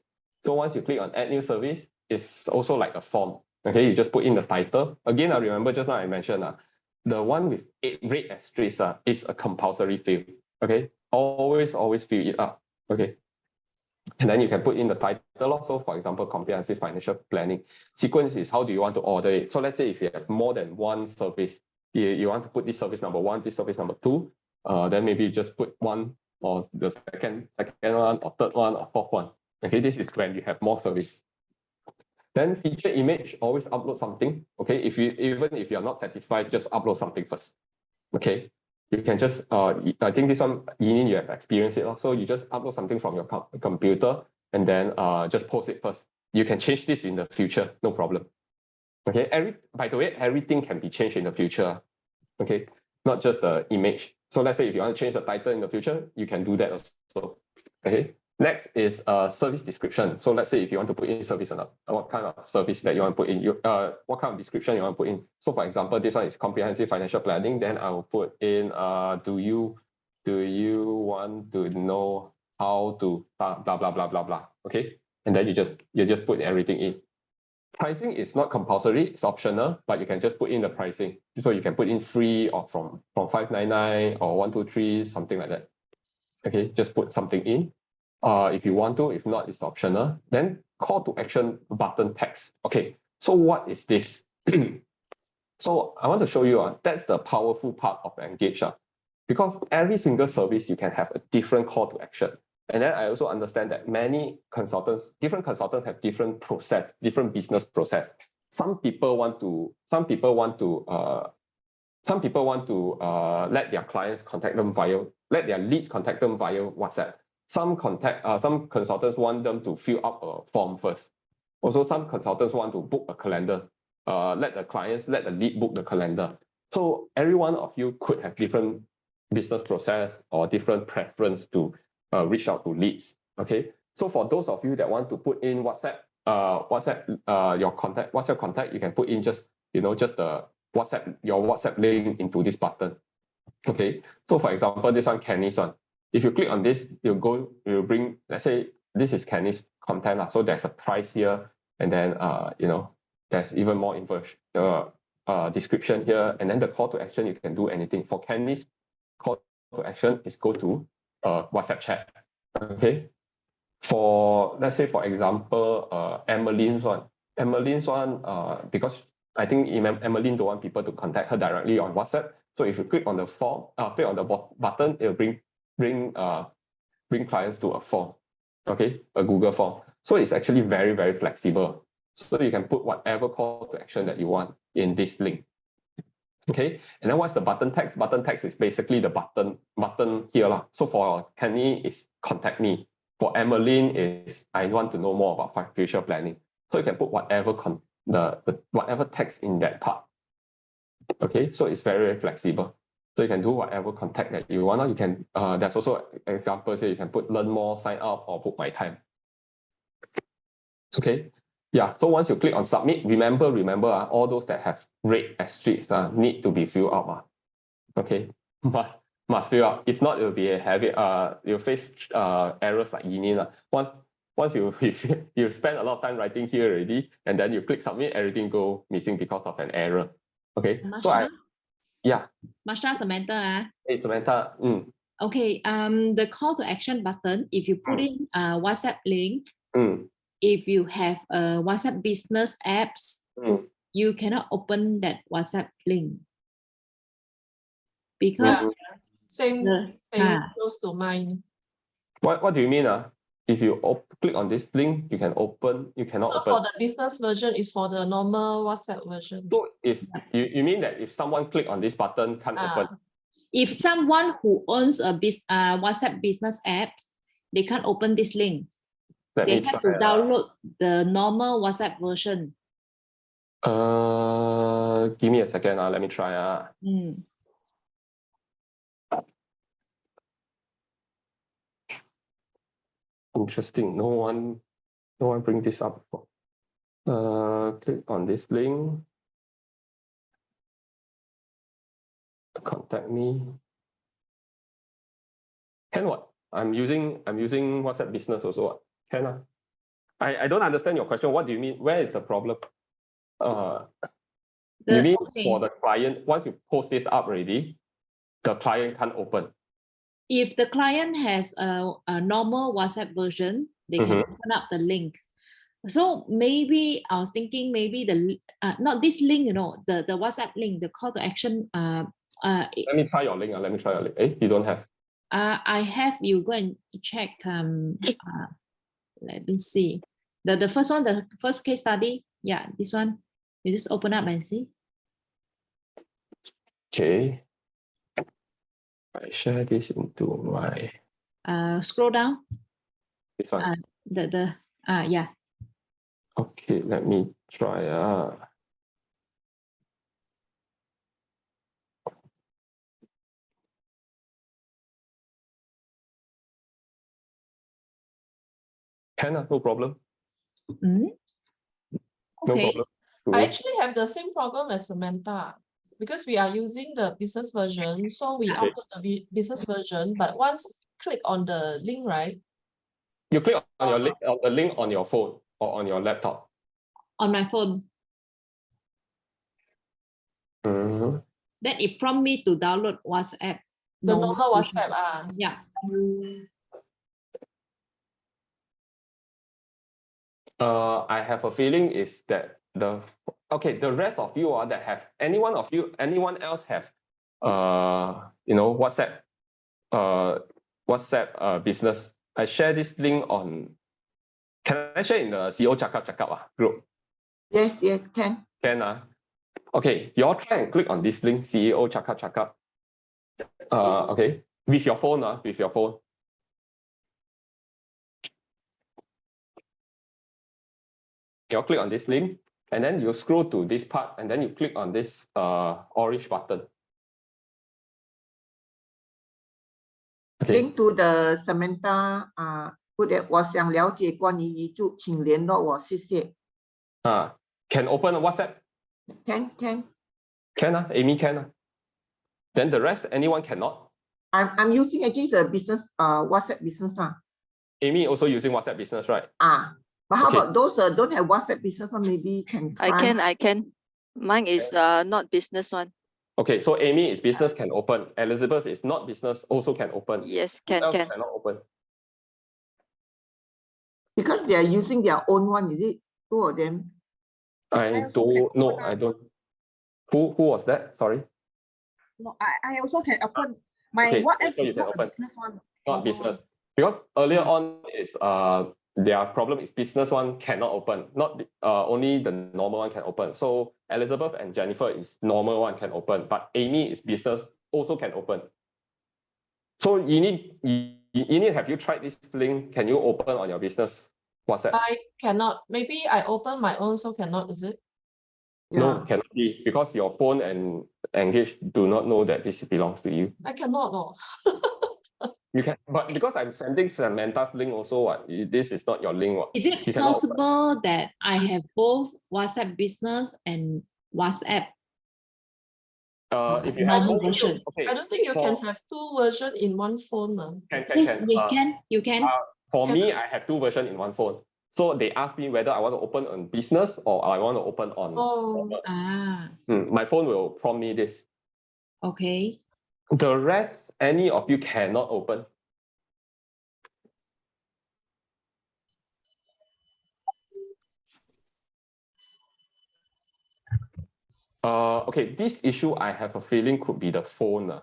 So once you click on add new service, it's also like a form. Okay, you just put in the title. Again, I remember just now I mentioned the one with 8 red asterisks is a compulsory field. Okay, always fill it up. Okay. And then you can put in the title also, for example, comprehensive financial planning. Sequence is how do you want to order it. So let's say if you have more than one service, you want to put this service number 1, this service number 2, then maybe you just put 1 or the second one or third one or fourth one. Okay, this is when you have more service. Then feature image, always upload something. Okay, even if you're not satisfied, just upload something first. Okay. You can just, I think this one, Yinin, you have experienced it. So you just upload something from your computer and then just post it first. You can change this in the future, no problem. Okay, by the way, everything can be changed in the future. Okay, not just the image. So let's say if you want to change the title in the future, you can do that also. Okay, next is service description. So let's say if you want to put in service or not, what kind of service that you want to put in, what kind of description you want to put in. So for example, this one is comprehensive financial planning. Then I will put in, do you want to know how to blah blah blah blah blah blah. Okay, and then you just put everything in. Pricing is not compulsory, it's optional, but you can just put in the pricing. So you can put in free or from 599 or 123, something like that. Okay, just put something in. If you want to, if not, it's optional. Then call to action button text. Okay, so what is this? So I want to show you, that's the powerful part of Engage. Because every single service, you can have a different call to action. And then I also understand that different consultants have different process, different business process. Some people want to let their clients contact them let their leads contact them via WhatsApp. Some consultants want them to fill up a form first. Also, some consultants want to book a calendar. Let the lead book the calendar. So every one of you could have different business process or different preference to reach out to leads. Okay. So for those of you that want to put in WhatsApp, your contact, you can put in just the your WhatsApp link into this button. Okay. So for example, this one, Kenny's one. If you click on this, you'll bring, let's say this is Kenny's content. So there's a price here, and then there's even more info, description here, and then the call to action, you can do anything. For Kenny's call to action is go to WhatsApp chat. Okay. For, let's say, for example, Emmeline's one, because I think Emmeline don't want people to contact her directly on WhatsApp. So if you click on the form, click on the button, it will bring clients to a form. Okay, a Google form. So it's actually very, very flexible. So you can put whatever call to action that you want in this link. Okay, and then what's the button text? Button text is basically the button here. So for Kenny is contact me. For Emmeline is I want to know more about future planning. So you can put whatever whatever text in that part. Okay, so it's very, very flexible. So you can do whatever contact that you want. You can there's also examples here. You can put learn more, sign up, or book my time. Okay. Yeah, so once you click on submit, remember all those that have red asterisks need to be filled out. Okay, must fill up. If not, it will be a habit. You'll face errors like Yinin. Once you spend a lot of time writing here already, and then you click submit, everything go missing because of an error. Okay, Marsha? Yeah. Marsha, Samantha. Hey, Samantha. Okay, the call to action button, if you put in a WhatsApp link, if you have a WhatsApp business apps, you cannot open that WhatsApp link. Because same close to mine. What do you mean? if you click on this link, you can open, you cannot So open. for the business version is for the normal WhatsApp version. So if you mean that if someone click on this button, can't open. If someone who owns a WhatsApp business apps, they can't open this link. They have to download the normal WhatsApp version. Give me a second. Let me try. Interesting. No one bring this up. Click on this link. Contact me. Can what? I'm using WhatsApp Business also. Can I don't understand your question. What do you mean? Where is the problem? You mean for the client, once you post this up already, the client can't open. If the client has a normal WhatsApp version, they can open up the link. So maybe I was thinking maybe the not this link, the WhatsApp link, the call to action. Let me try your link. Let me try your link. You don't have. I have. You go and check. Let me see. The first one, the first case study. Yeah, this one. You just open up and see. Okay. I share this into my. Scroll down. This one. Yeah. Okay, let me try. No problem. Okay. No problem. I actually have the same problem as Samantha because we are using the business version. So we upload the business version, but once click on the link, right? You click on your link, on the link on your phone or on your laptop. On my phone. Then it prompt me to download WhatsApp. The normal WhatsApp. Yeah. I have a feeling is that the rest of you that have anyone else have WhatsApp business. I share this link on. Can I share in the CEO Cakap group? Yes, can. Can okay, you all try and click on this link, CEO Cakap. Okay, with your phone. You click on this link, and then you scroll to this part, and then you click on this orange button. Okay. Link to the Samantha 我想了解关于遗嘱，请联络我，谢谢。Can open WhatsApp? Can. Amy can. Then the rest, anyone cannot? I'm using actually a business WhatsApp business. Amy also using WhatsApp business, right? But how about those don't have WhatsApp business one? Maybe can try. I can. Mine is not business one. Okay, so Amy is business, can open. Elizabeth is not business, also can open. Yes, can. Cannot open. Because they are using their own one, is it? Two of them. I don't know. I don't. Who was that? Sorry. No, I also can open. My WhatsApp is not a business one. Not business. Because earlier on is their problem is business one cannot open. Not only the normal one can open. So Elizabeth and Jennifer is normal one can open, but Amy is business also can open. So you need have you tried this link? Can you open on your business WhatsApp? I cannot. Maybe I open my own, so cannot, is it? No, cannot be, because your phone and Engage do not know that this belongs to you. I cannot. No. You can, but because I'm sending Samantha's link also, this is not your link. Is it possible that I have both WhatsApp business and WhatsApp? If you have both version. Okay. I don't think you can have two versions in one phone. Yes, you can. For me, I have two versions in one phone. So they asked me whether I want to open on business or I want to open on. My phone will prompt me this. Okay. The rest, any of you cannot open. Okay, this issue I have a feeling could be the phone.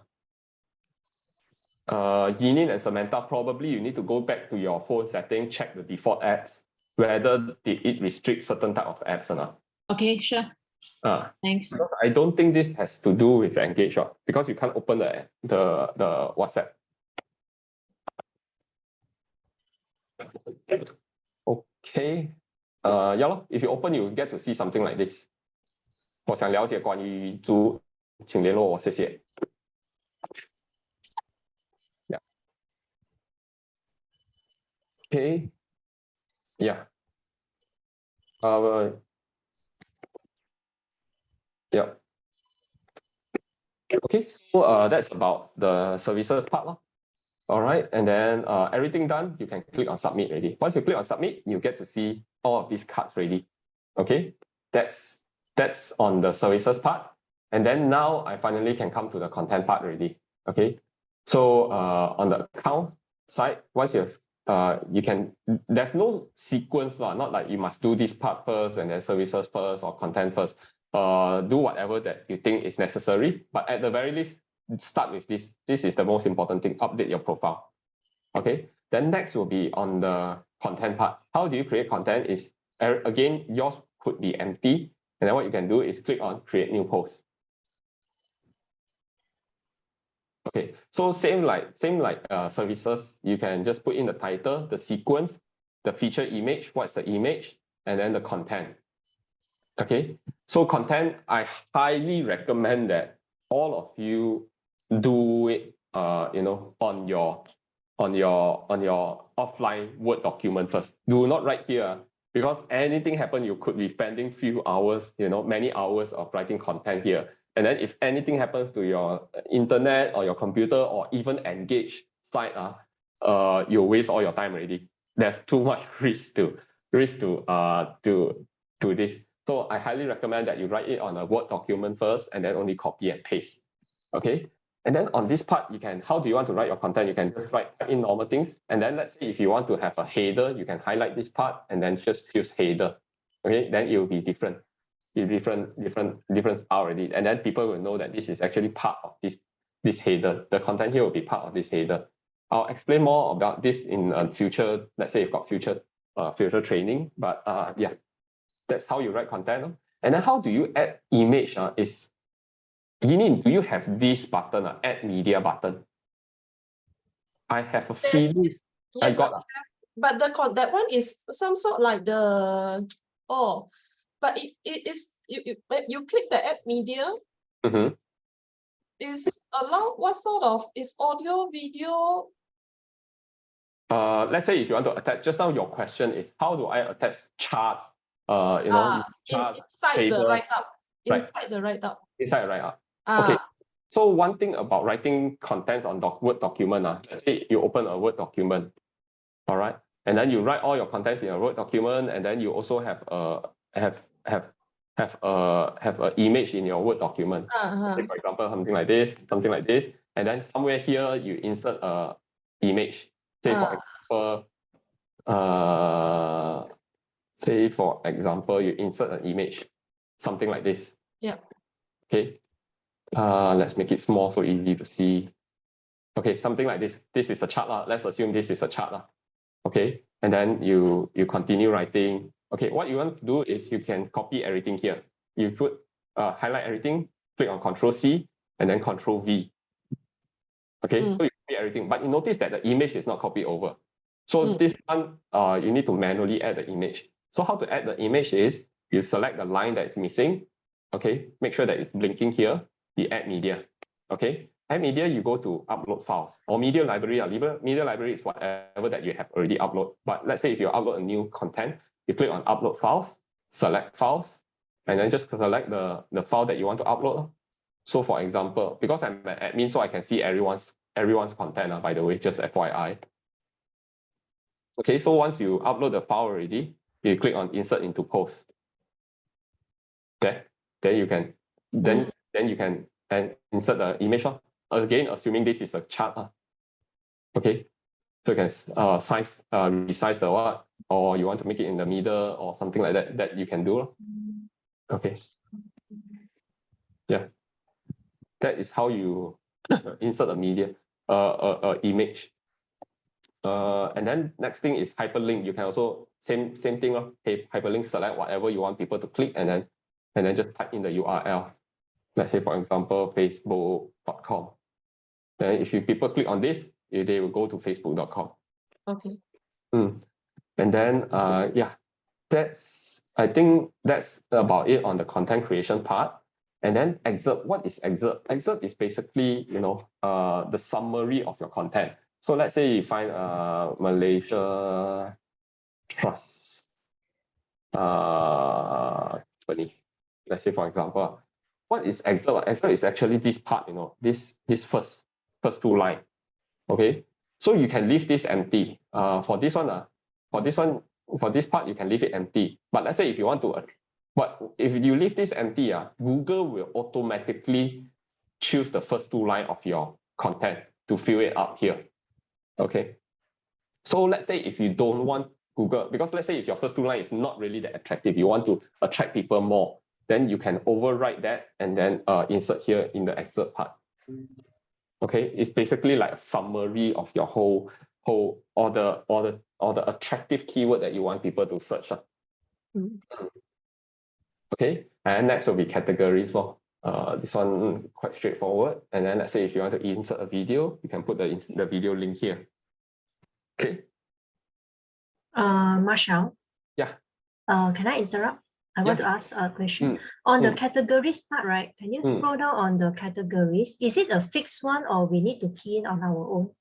Yinin and Samantha, probably you need to go back to your phone setting, check the default apps, whether did it restrict certain type of apps or not. Okay, sure. Thanks. Because I don't think this has to do with Engage, because you can't open the WhatsApp. Okay. If you open, you get to see something like this. 我想了解关于租，请联络我，谢谢。Yeah. Okay. Yeah. Yeah. Okay, so that's about the services part. All right, and then everything done, you can click on submit already. Once you click on submit, you get to see all of these cards ready. Okay, that's on the services part. And then now I finally can come to the content part already. Okay, so on the account side, once you have you can, there's no sequence, not like you must do this part first and then services first or content first. Do whatever that you think is necessary, but at the very least, start with this. This is the most important thing. Update your profile. Okay. Then next will be on the content part. How do you create content? Is again, yours could be empty, and then what you can do is click on create new post. Okay. So same like services. You can just put in the title, the sequence, the feature image. What's the image, and then the content. Okay. So content, I highly recommend that all of you do it, on your offline Word document first. Do not write here, because anything happen, you could be spending few hours, many hours of writing content here. And then if anything happens to your internet or your computer or even Engage site, you waste all your time already. There's too much risk to this. So I highly recommend that you write it on a Word document first and then only copy and paste. Okay. And then on this part, how do you want to write your content? You can just write in normal things. And then let's say if you want to have a header, you can highlight this part and then just use header. Okay. Then it will be different. Different style already. And then people will know that this is actually part of this header. The content here will be part of this header. I'll explain more about this in future, let's say you've got future training. But yeah. That's how you write content. And then how do you add image? Do you have this button, add media button? I have a feeling. Yes, I got. But that one is some sort like but it is you click the add media. Mm-hmm. Is allowed what sort of is audio, video? Let's say if you want to attach, just now your question is how do I attach charts? Charts, inside the write-up. Right. Inside the write-up. Inside the write-up. Okay. So one thing about writing contents on Word document, let's say you open a Word document, all right, and then you write all your contents in a Word document, and then you also have an image in your Word document. Say for example, something like this, and then somewhere here you insert a image. Say for example, you insert an image, something like this. Yeah. Okay. Let's make it small so easy to see. Okay, something like this. This is a chart. Let's assume this is a chart. Okay, and then you continue writing. Okay, what you want to do is you can copy everything here. You put highlight everything, click on Ctrl+C, and then Ctrl+V. Okay, so you copy everything, but you notice that the image is not copied over. So this one, you need to manually add the image. So how to add the image is you select the line that is missing. Okay, make sure that it's blinking here. The add media. Okay, add media, you go to upload files or media library. Media library is whatever that you have already uploaded. But let's say if you upload a new content, you click on upload files, select files, and then just select the file that you want to upload. So for example, because I'm an admin, so I can see everyone's content, by the way, just FYI. Okay, so once you upload the file already, you click on insert into post. Then you can insert the image. Again, assuming this is a chart. Okay, so you can resize the what, or you want to make it in the middle or something like that, that you can do. Okay. Yeah. That is how you insert a media. image. And then next thing is hyperlink. You can also same thing. Hyperlink, select whatever you want people to click, and then just type in the URL. Let's say, for example, facebook.com. Then if people click on this, they will go to facebook.com. Okay. And then yeah, I think that's about it on the content creation part. And then excerpt. What is excerpt? Excerpt is basically, the summary of your content. So let's say you find Malaysia Trust company. Let's say, for example, what is excerpt? Excerpt is actually this part, this first two line. Okay, so you can leave this empty. For this part, you can leave it empty. But let's say if you want to, but if you leave this empty, Google will automatically choose the first two lines of your content to fill it up here. Okay, so let's say if you don't want Google, because let's say if your first two lines is not really that attractive, you want to attract people more, then you can overwrite that and then insert here in the excerpt part. Okay, it's basically like a summary of your whole all the attractive keyword that you want people to search. Okay, and next will be categories. This one quite straightforward. And then let's say if you want to insert a video, you can put the video link here. Okay. Marshall. Yeah. Can I interrupt? I want to ask a question. On the categories part, right? Can you scroll down on the categories? Is it a fixed one or we need to key in on our own?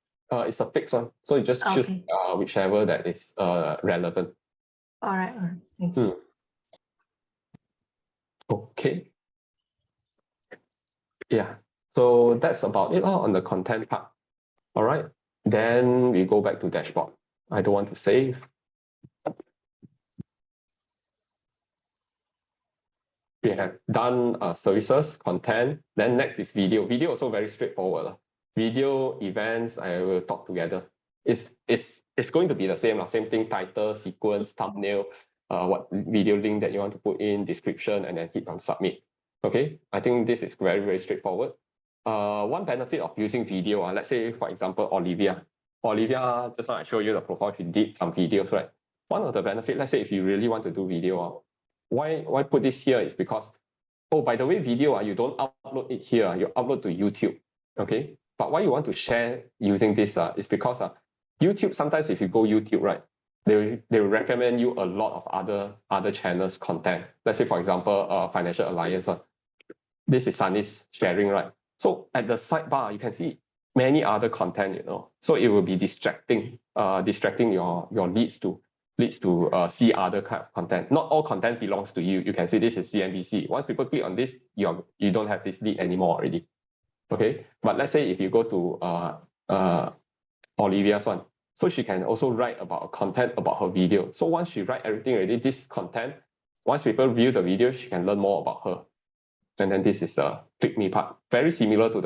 It's a fixed one. So you just choose whichever that is relevant. All right. Thanks. Okay. Yeah. So that's about it on the content part. All right. Then we go back to dashboard. I don't want to save. We have done services, content. Then next is video. Video also very straightforward. Video, events, I will talk together. It's going to be the same thing, title, sequence, thumbnail, what video link that you want to put in, description, and then hit on submit. Okay, I think this is very, very straightforward. One benefit of using video, let's say, for example, Olivia, just now I show you the profile, she did some videos, right? One of the benefits, let's say if you really want to do video, why put this here is because, oh, by the way, video, you don't upload it here, you upload to YouTube, okay? But why you want to share using this is because YouTube, sometimes if you go YouTube, right, they will recommend you a lot of other channels content. Let's say, for example, Financial Alliance. This is Sunny's sharing, right? So at the sidebar, you can see many other content, So it will be distracting your leads to see other kind of content. Not all content belongs to you. You can see this is CNBC. Once people click on this, you don't have this lead anymore already. Okay, but let's say if you go to Olivia's one, so she can also write about content about her video. So once she write everything already, this content, once people view the video, she can learn more about her. And then this is the click me part, very similar to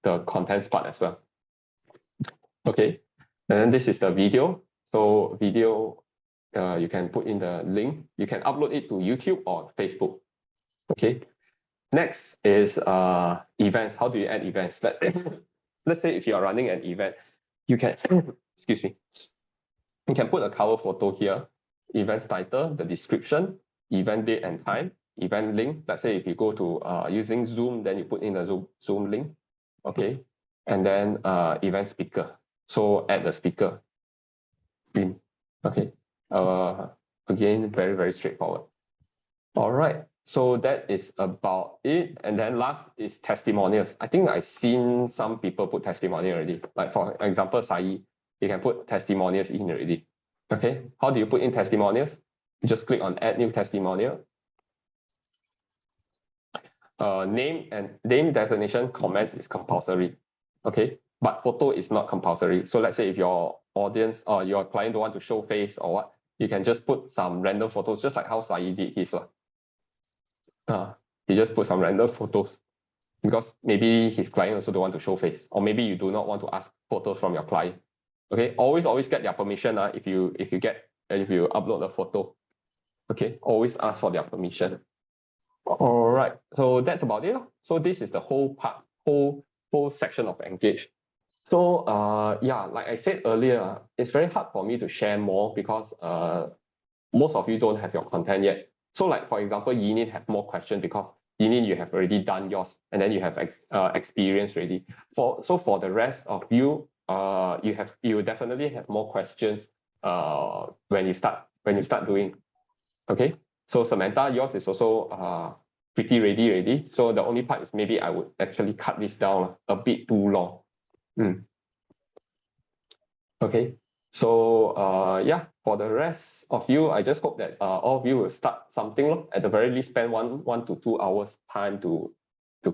the contents part as well. Okay, and then this is the video. So video, you can put in the link. You can upload it to YouTube or Facebook. Okay. Next is events. How do you add events? Let's say if you are running an event, you can, excuse me, you can put a cover photo here, events title, the description, event date and time, event link. Let's say if you go to using Zoom, then you put in the Zoom link, okay, and then event speaker. So add the speaker in, okay. Again, very, very straightforward. All right. So that is about it. And then last is testimonials. I think I've seen some people put testimonial already. Like for example, Sai, you can put testimonials in already. Okay, how do you put in testimonials? You just click on add new testimonial. Name designation comments is compulsory. Okay, but photo is not compulsory. So let's say if your audience or your client don't want to show face or what, you can just put some random photos, just like how Sai did his. He just put some random photos because maybe his client also don't want to show face, or maybe you do not want to ask photos from your client. Okay, always get their permission if you upload a photo. Okay, always ask for their permission. All right, so that's about it. So this is the whole part, whole section of engage. So yeah, like I said earlier, it's very hard for me to share more because most of you don't have your content yet. So like, for example, Yinin have more questions because Yinin, you have already done yours and then you have experience already. So for the rest of you, you definitely have more questions when you start doing. Okay, so Samantha, yours is also pretty ready already. So the only part is maybe I would actually cut this down a bit too long. Okay, so yeah, for the rest of you, I just hope that all of you will start something. At the very least, spend 1 to 2 hours time to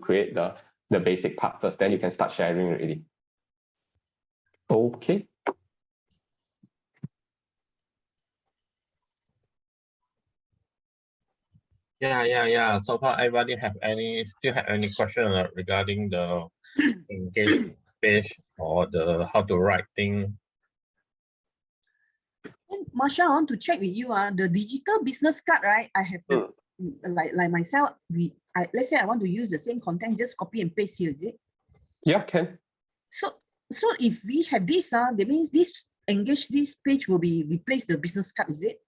create the basic part first. Then you can start sharing already. Okay. Yeah. So far, everybody still have any question regarding the engagement page or the how to write thing? Marshall, I want to check with you. The digital business card, right? I have the like myself. Let's say I want to use the same content, just copy and paste here, is it? Yeah, can. So if we have this, that means this page will be replace the business card, is it?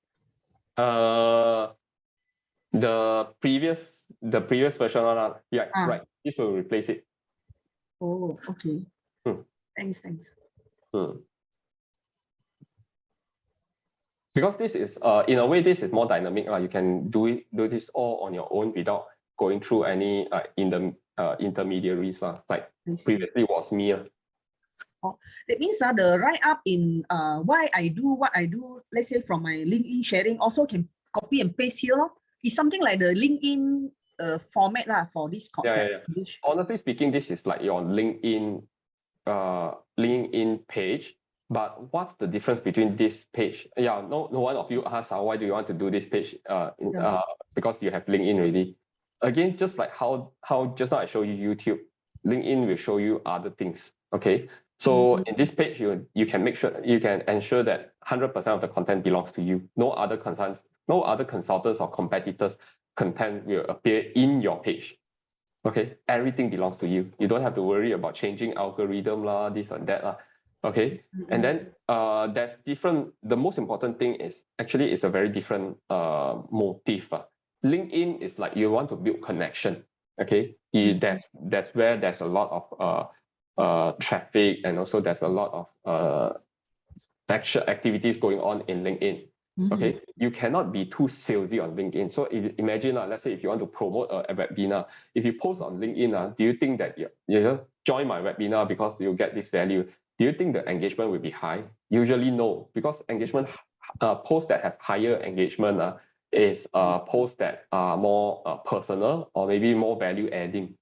The previous version one, yeah, right. This will replace it. Oh, okay. Thanks. Because this is in a way, this is more dynamic. You can do this all on your own without going through any intermediaries. Like previously was me. Oh, that means the write up in why I do what I do, let's say from my LinkedIn sharing, also can copy and paste here. It's something like the LinkedIn format for this content. Yeah. Honestly speaking, this is like your LinkedIn page. But what's the difference between this page? Yeah, no one of you asked why do you want to do this page? Because you have LinkedIn already. Again, just like how just now I show you YouTube, LinkedIn will show you other things. Okay, so in this page, you can ensure that 100% of the content belongs to you. No other consultants or competitors' content will appear in your page. Okay, everything belongs to you. You don't have to worry about changing algorithm this and that Okay, and then there's different. The most important thing is actually it's a very different motive. LinkedIn is like you want to build connection. Okay, that's where there's a lot of traffic, and also there's a lot of activities going on in LinkedIn. Okay, you cannot be too salesy on LinkedIn. So imagine, let's say if you want to promote a webinar, if you post on LinkedIn, do you think that you join my webinar because you get this value? Do you think the engagement will be high? Usually no, because engagement posts that have higher engagement is posts that are more personal or maybe more value adding.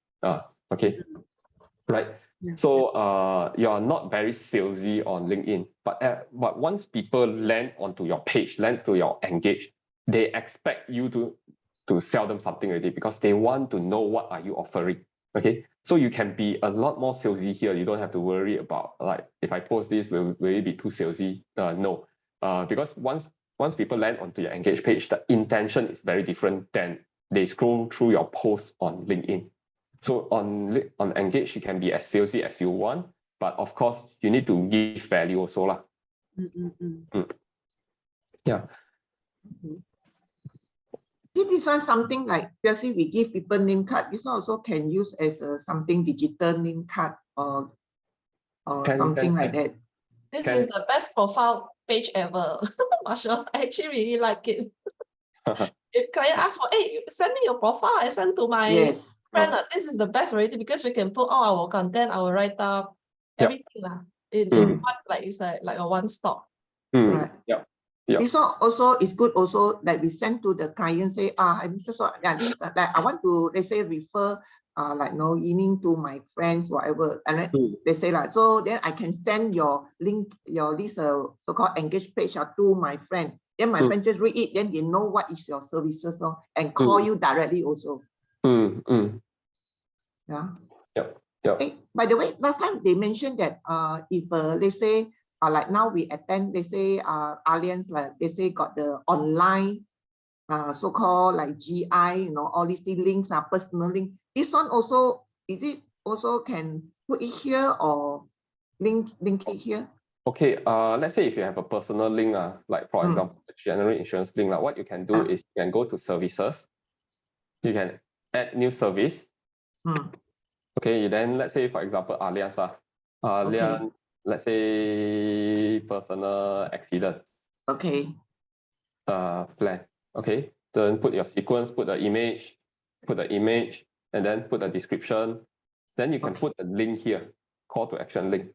Okay, right. So you're not very salesy on LinkedIn, but once people land onto your page, land to your engage, they expect you to sell them something already because they want to know what are you offering. Okay, so you can be a lot more salesy here. You don't have to worry about like if I post this, will it be too salesy? No, because once people land onto your engage page, the intention is very different than they scroll through your posts on LinkedIn. So on engage, you can be as salesy as you want, but of course you need to give value also . Yeah. This one something like basically we give people name card. This one also can use as something digital name card or something like that. This is the best profile page ever, Marshall. I actually really like it. If client asks for, hey, send me your profile, I send to my friend. This is the best already because we can put all our content, our write up, everything in one, like it's like a one stop. Right. This one also is good. Also, like we send to the client, say, this like I want to, let's say, refer, like Yinin to my friends, whatever, and then they say like, so then I can send your link, this so-called engage page to my friend. Then my friend just read it, then they know what is your services and call you directly also. Yeah. Hey, by the way, last time they mentioned that if let's say like now we attend, they say Alliance, like they say got the online so-called like GI, all these links are personal link. This one also, is it also can put it here or link it here. Okay, let's say if you have a personal link, like for example, a general insurance link, what you can do is you can go to services, you can add new service. Okay, then let's say for example, Allianz, Allianz, let's say personal accident. Okay. Plan. Okay, then put your sequence, put the image, and then put the description. Then you can put a link here, call to action link.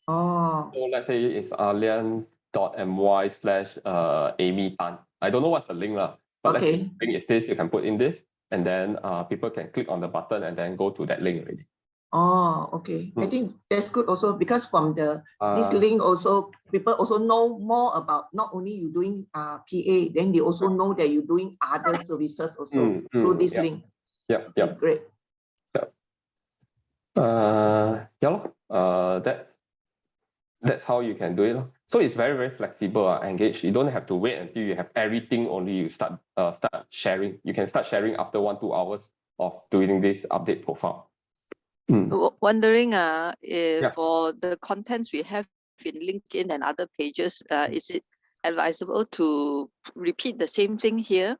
Oh. So let's say it's allianz.my/Amy Tan. I don't know what's the link, but let's say the link is this, you can put in this, and then people can click on the button and then go to that link already. Oh, okay. I think that's good also because from this link also people also know more about not only you doing PA, then they also know that you're doing other services also through this link. Yep. Great. That's how you can do it. So it's very, very flexible, Engage. You don't have to wait until you have everything, only you start sharing. You can start sharing after 1-2 hours of doing this update profile. Wondering if for the contents we have in LinkedIn and other pages, is it advisable to repeat the same thing here?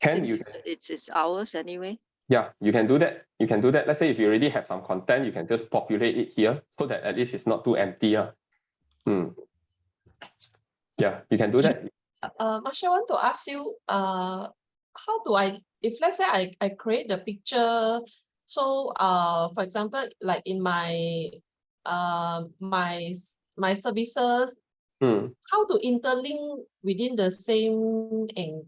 It's ours anyway. Yeah, you can do that. Let's say if you already have some content, you can just populate it here so that at least it's not too empty. Yeah, you can do that. Marshall, I want to ask you, how do if let's say I create the picture, so for example, like in my my services, how to interlink within the same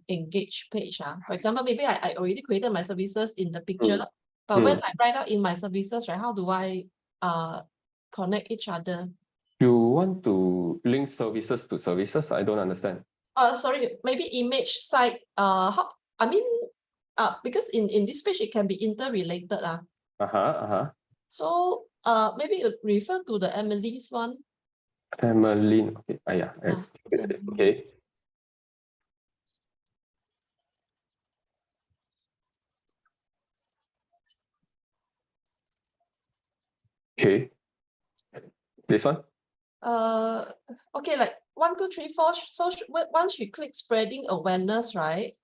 engage page? For example, maybe I already created my services in the picture, but when I write out in my services, right, how do I connect each other? You want to link services to services? I don't understand. Sorry, maybe image site. Because in this page it can be interrelated. So maybe you refer to the Emily's one. Emmeline. Okay. Okay. Okay. This one? Okay, like 1, 2, 3, 4. So once you click spreading awareness, right?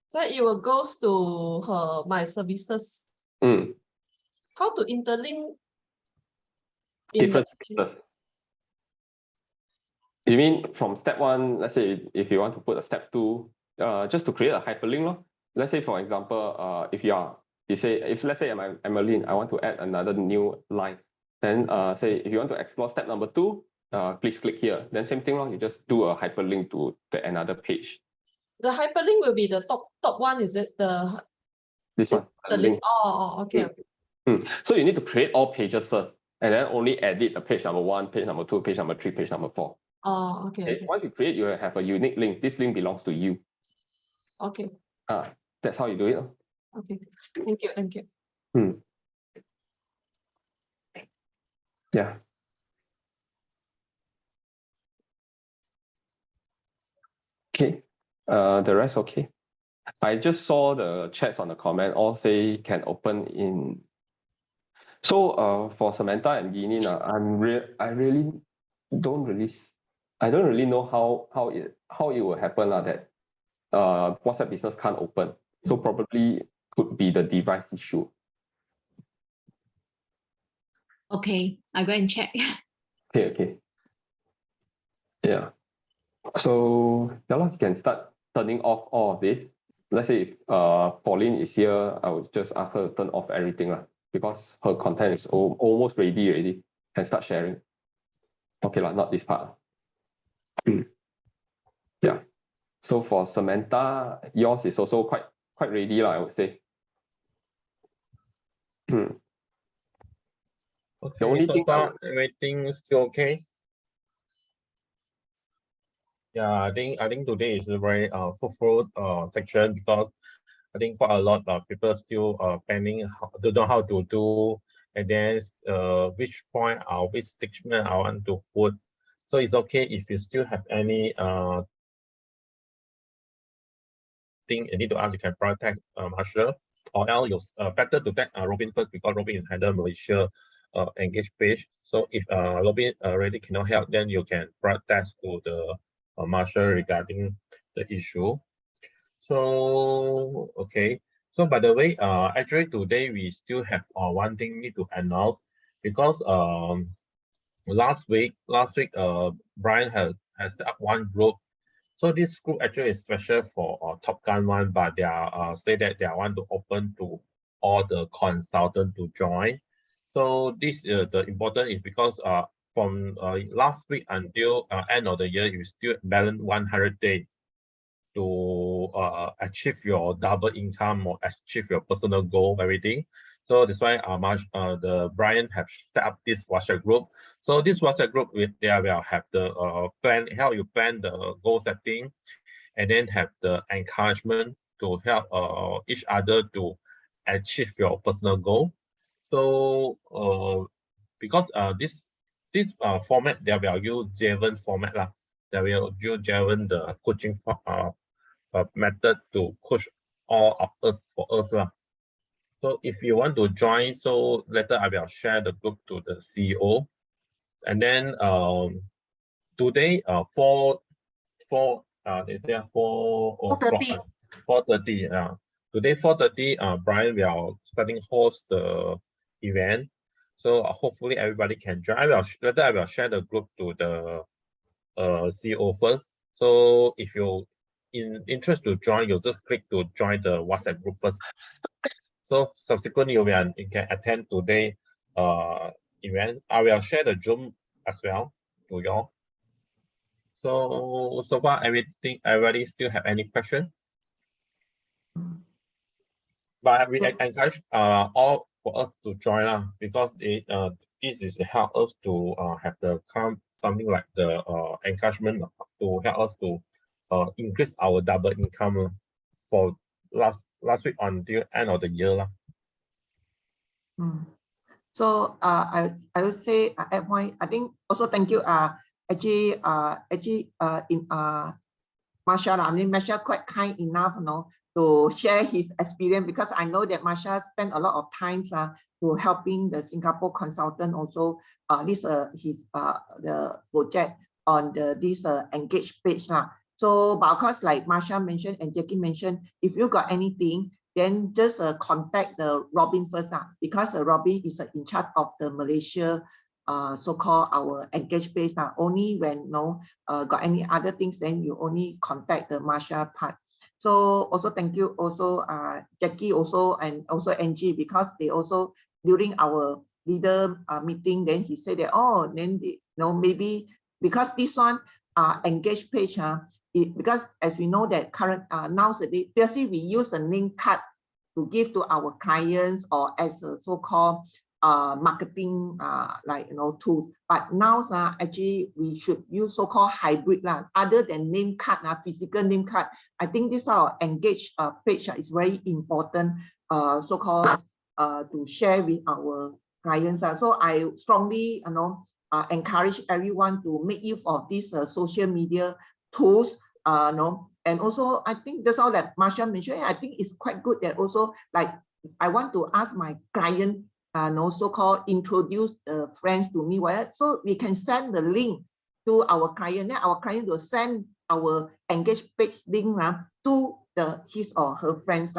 So it will goes to her my services. How to interlink different services? You mean from step 1, let's say if you want to put a step 2, just to create a hyperlink. Let's say for example, if let's say I'm Emmeline, I want to add another new line. Then say if you want to explore step number 2, please click here. Then same thing, you just do a hyperlink to another page. The hyperlink will be the top one, is it? This one. The link. Okay. So you need to create all pages first, and then only edit the page number 1, page number 2, page number 3, page number 4. Okay. Once you create, you have a unique link. This link belongs to you. Okay. That's how you do it. Okay. Thank you. Yeah. Okay. The rest okay. I just saw the chats on the comment. All say can open in. So for Samantha and Yinin, I don't really know how it will happen that WhatsApp business can't open. So probably could be the device issue. Okay, I'll go and check. Okay. Yeah. So you can start turning off all of this. Let's say if Pauline is here, I would just ask her to turn off everything because her content is almost ready already. Can start sharing. Okay, not this part. Yeah. So for Samantha, yours is also quite ready, I would say. Okay, the only so thing far everything is still okay. Yeah, I think today is a very fruitful section because I think quite a lot of people still planning don't know how to do, and then which point or which statement I want to put. So it's okay if you still have any thing you need to ask, you can private Marshall, or else you better to tag Robin first, because Robin is handle Malaysia engage page. So if Robin already cannot help, then you can private to the Marshall regarding the issue. So okay. So by the way, actually today we still have one thing need to announce, because last week Brian has set up one group. So this group actually is special for Top Gun one, but they are say that they want to open to all the consultants to join. So this the important is because from last week until end of the year, you still balance 100 days to achieve your double income or achieve your personal goal, everything. So that's why the Brian have set up this WhatsApp group. So this WhatsApp group, they will have the plan, help you plan the goal setting, and then have the encouragement to help each other to achieve your personal goal. So because this format, they will use Javen format lah. They will use Javen the coaching method to coach all of us for us lah. So if you want to join, so later I will share the group to the CEO, and then today 4:30 today 4:30 Brian will starting host the event. So hopefully everybody can join. Later I will share the group to the CEO first. So if you interest to join, you just click to join the WhatsApp group first. So subsequently you can attend today event. I will share the Zoom as well to you all. So far everybody still have any question? But we encourage all for us to join because this is to help us to have the something like the encouragement to help us to increase our double income for last week until end of the year. So I would say at point, I think also thank you Marshall. I mean Marshall quite kind enough, to share his experience, because I know that Marshall spent a lot of times to helping the Singapore consultant also his the project on this engage page So, but of course, like Marshall mentioned and Jackie mentioned, if you got anything, then just contact the Robin first because Robin is in charge of the Malaysia so-called our engage page only when got any other things, then you only contact the Marshall part. So also thank you also Jackie also and also Angie, because they also during our leader meeting, then he said that then maybe because this one engage page because as we know that current nowadays basically we use a name card to give to our clients or as a so-called marketing tool. But now actually we should use so-called hybrid other than name card physical name card. I think this our engage page is very important so-called to share with our clients. So I strongly encourage everyone to make use of these social media tools and also I think that's all that Marshall mentioned. I think it's quite good that also like I want to ask my client so-called introduce friends to me, so we can send the link to our client, then our client will send our engage page link to his or her friends.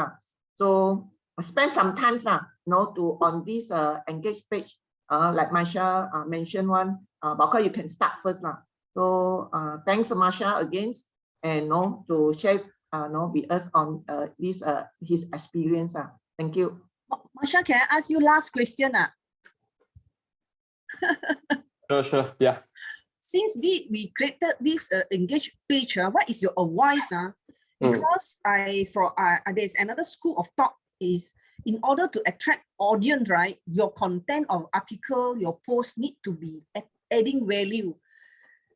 So spend some time to on this engage page like Marshall mentioned one, but you can start first. So thanks Marshall again and to share with us on this his experience. Thank you. Marshall, can I ask you last question? Sure, yeah. Since we created this engage page, what is your advice? Because there's another school of thought is in order to attract audience, right? Your content of article, your post need to be adding value.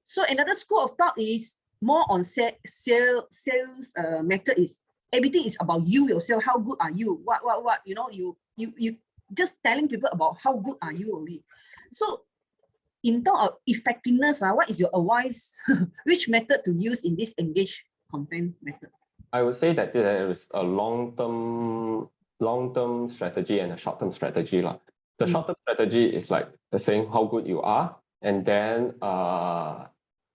So another school of thought is more on sales method is everything is about you yourself. How good are you? What you just telling people about how good are you only. So in terms of effectiveness, what is your advice? Which method to use in this engage content method? I would say that there is a long-term strategy and a short-term strategy. The short-term strategy is like the saying how good you are, and then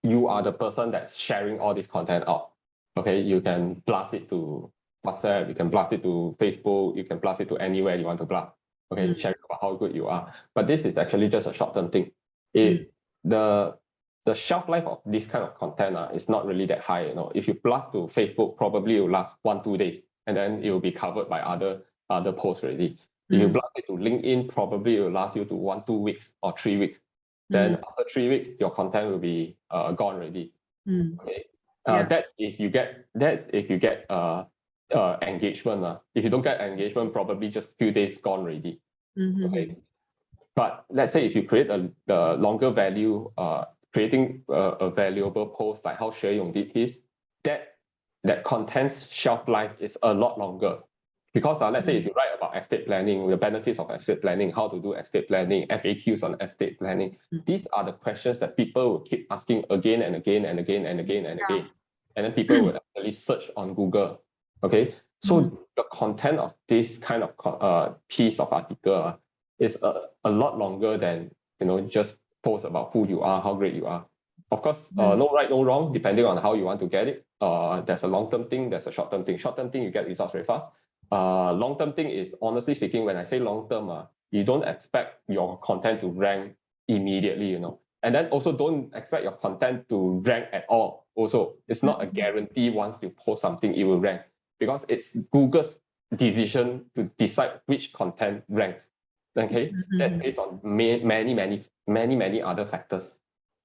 you are the person that's sharing all this content out. Okay, you can blast it to WhatsApp, you can blast it to Facebook, you can blast it to anywhere you want to blast. Okay, sharing about how good you are. But this is actually just a short-term thing. The shelf life of this kind of content is not really that high. If you blast to Facebook, probably it will last 1-2 days, and then it will be covered by other posts already. If you blast it to LinkedIn, probably it will last you to 1-2 weeks or 3 weeks. Then after 3 weeks, your content will be gone already. Okay. That's if you get engagement. If you don't get engagement, probably just few days gone already. Okay. But let's say if you create the longer value, creating a valuable post like how Xue Yong did his, that content's shelf life is a lot longer. Because let's say if you write about estate planning, the benefits of estate planning, how to do estate planning, FAQs on estate planning, these are the questions that people will keep asking again and again and again and again and again. And then people will actually search on Google. Okay, so the content of this kind of piece of article is a lot longer than just post about who you are, how great you are. Of course, no right, no wrong, depending on how you want to get it. There's a long-term thing, there's a short-term thing. Short-term thing, you get results very fast. Long-term thing is, honestly speaking, when I say long-term, you don't expect your content to rank immediately, And then also don't expect your content to rank at all. Also, it's not a guarantee once you post something, it will rank. Because it's Google's decision to decide which content ranks. Okay, that's based on many other factors.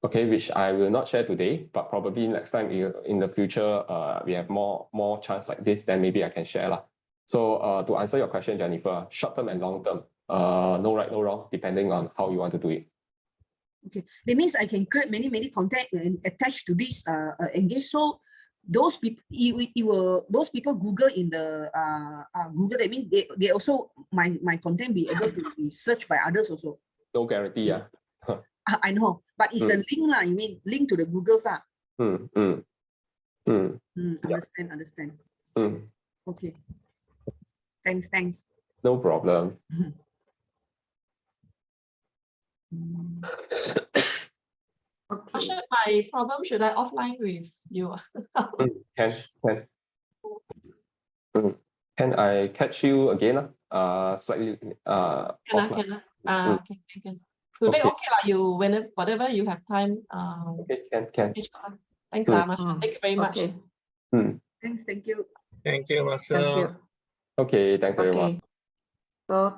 Okay, which I will not share today, but probably next time in the future, we have more chance like this, then maybe I can share. So to answer your question, Jennifer, short-term and long-term, no right, no wrong, depending on how you want to do it. Okay, that means I can create many content and attach to this engage. So those people, those people Google in the Google. That means they also my content be able to be searched by others also. No guarantee, yeah. I know, but it's a link lah. You mean link to the Google's ah? Understand. Okay. Thanks. No problem. Okay. My problem, should I offline with you? Can I catch you again? Slightly Can. Today okay lah. You whatever you have time. Okay, can. Thanks, Marshall. Thank you very much. Thanks. Thank you. Thank you, Marshall. Thank you. Okay, thanks very much. So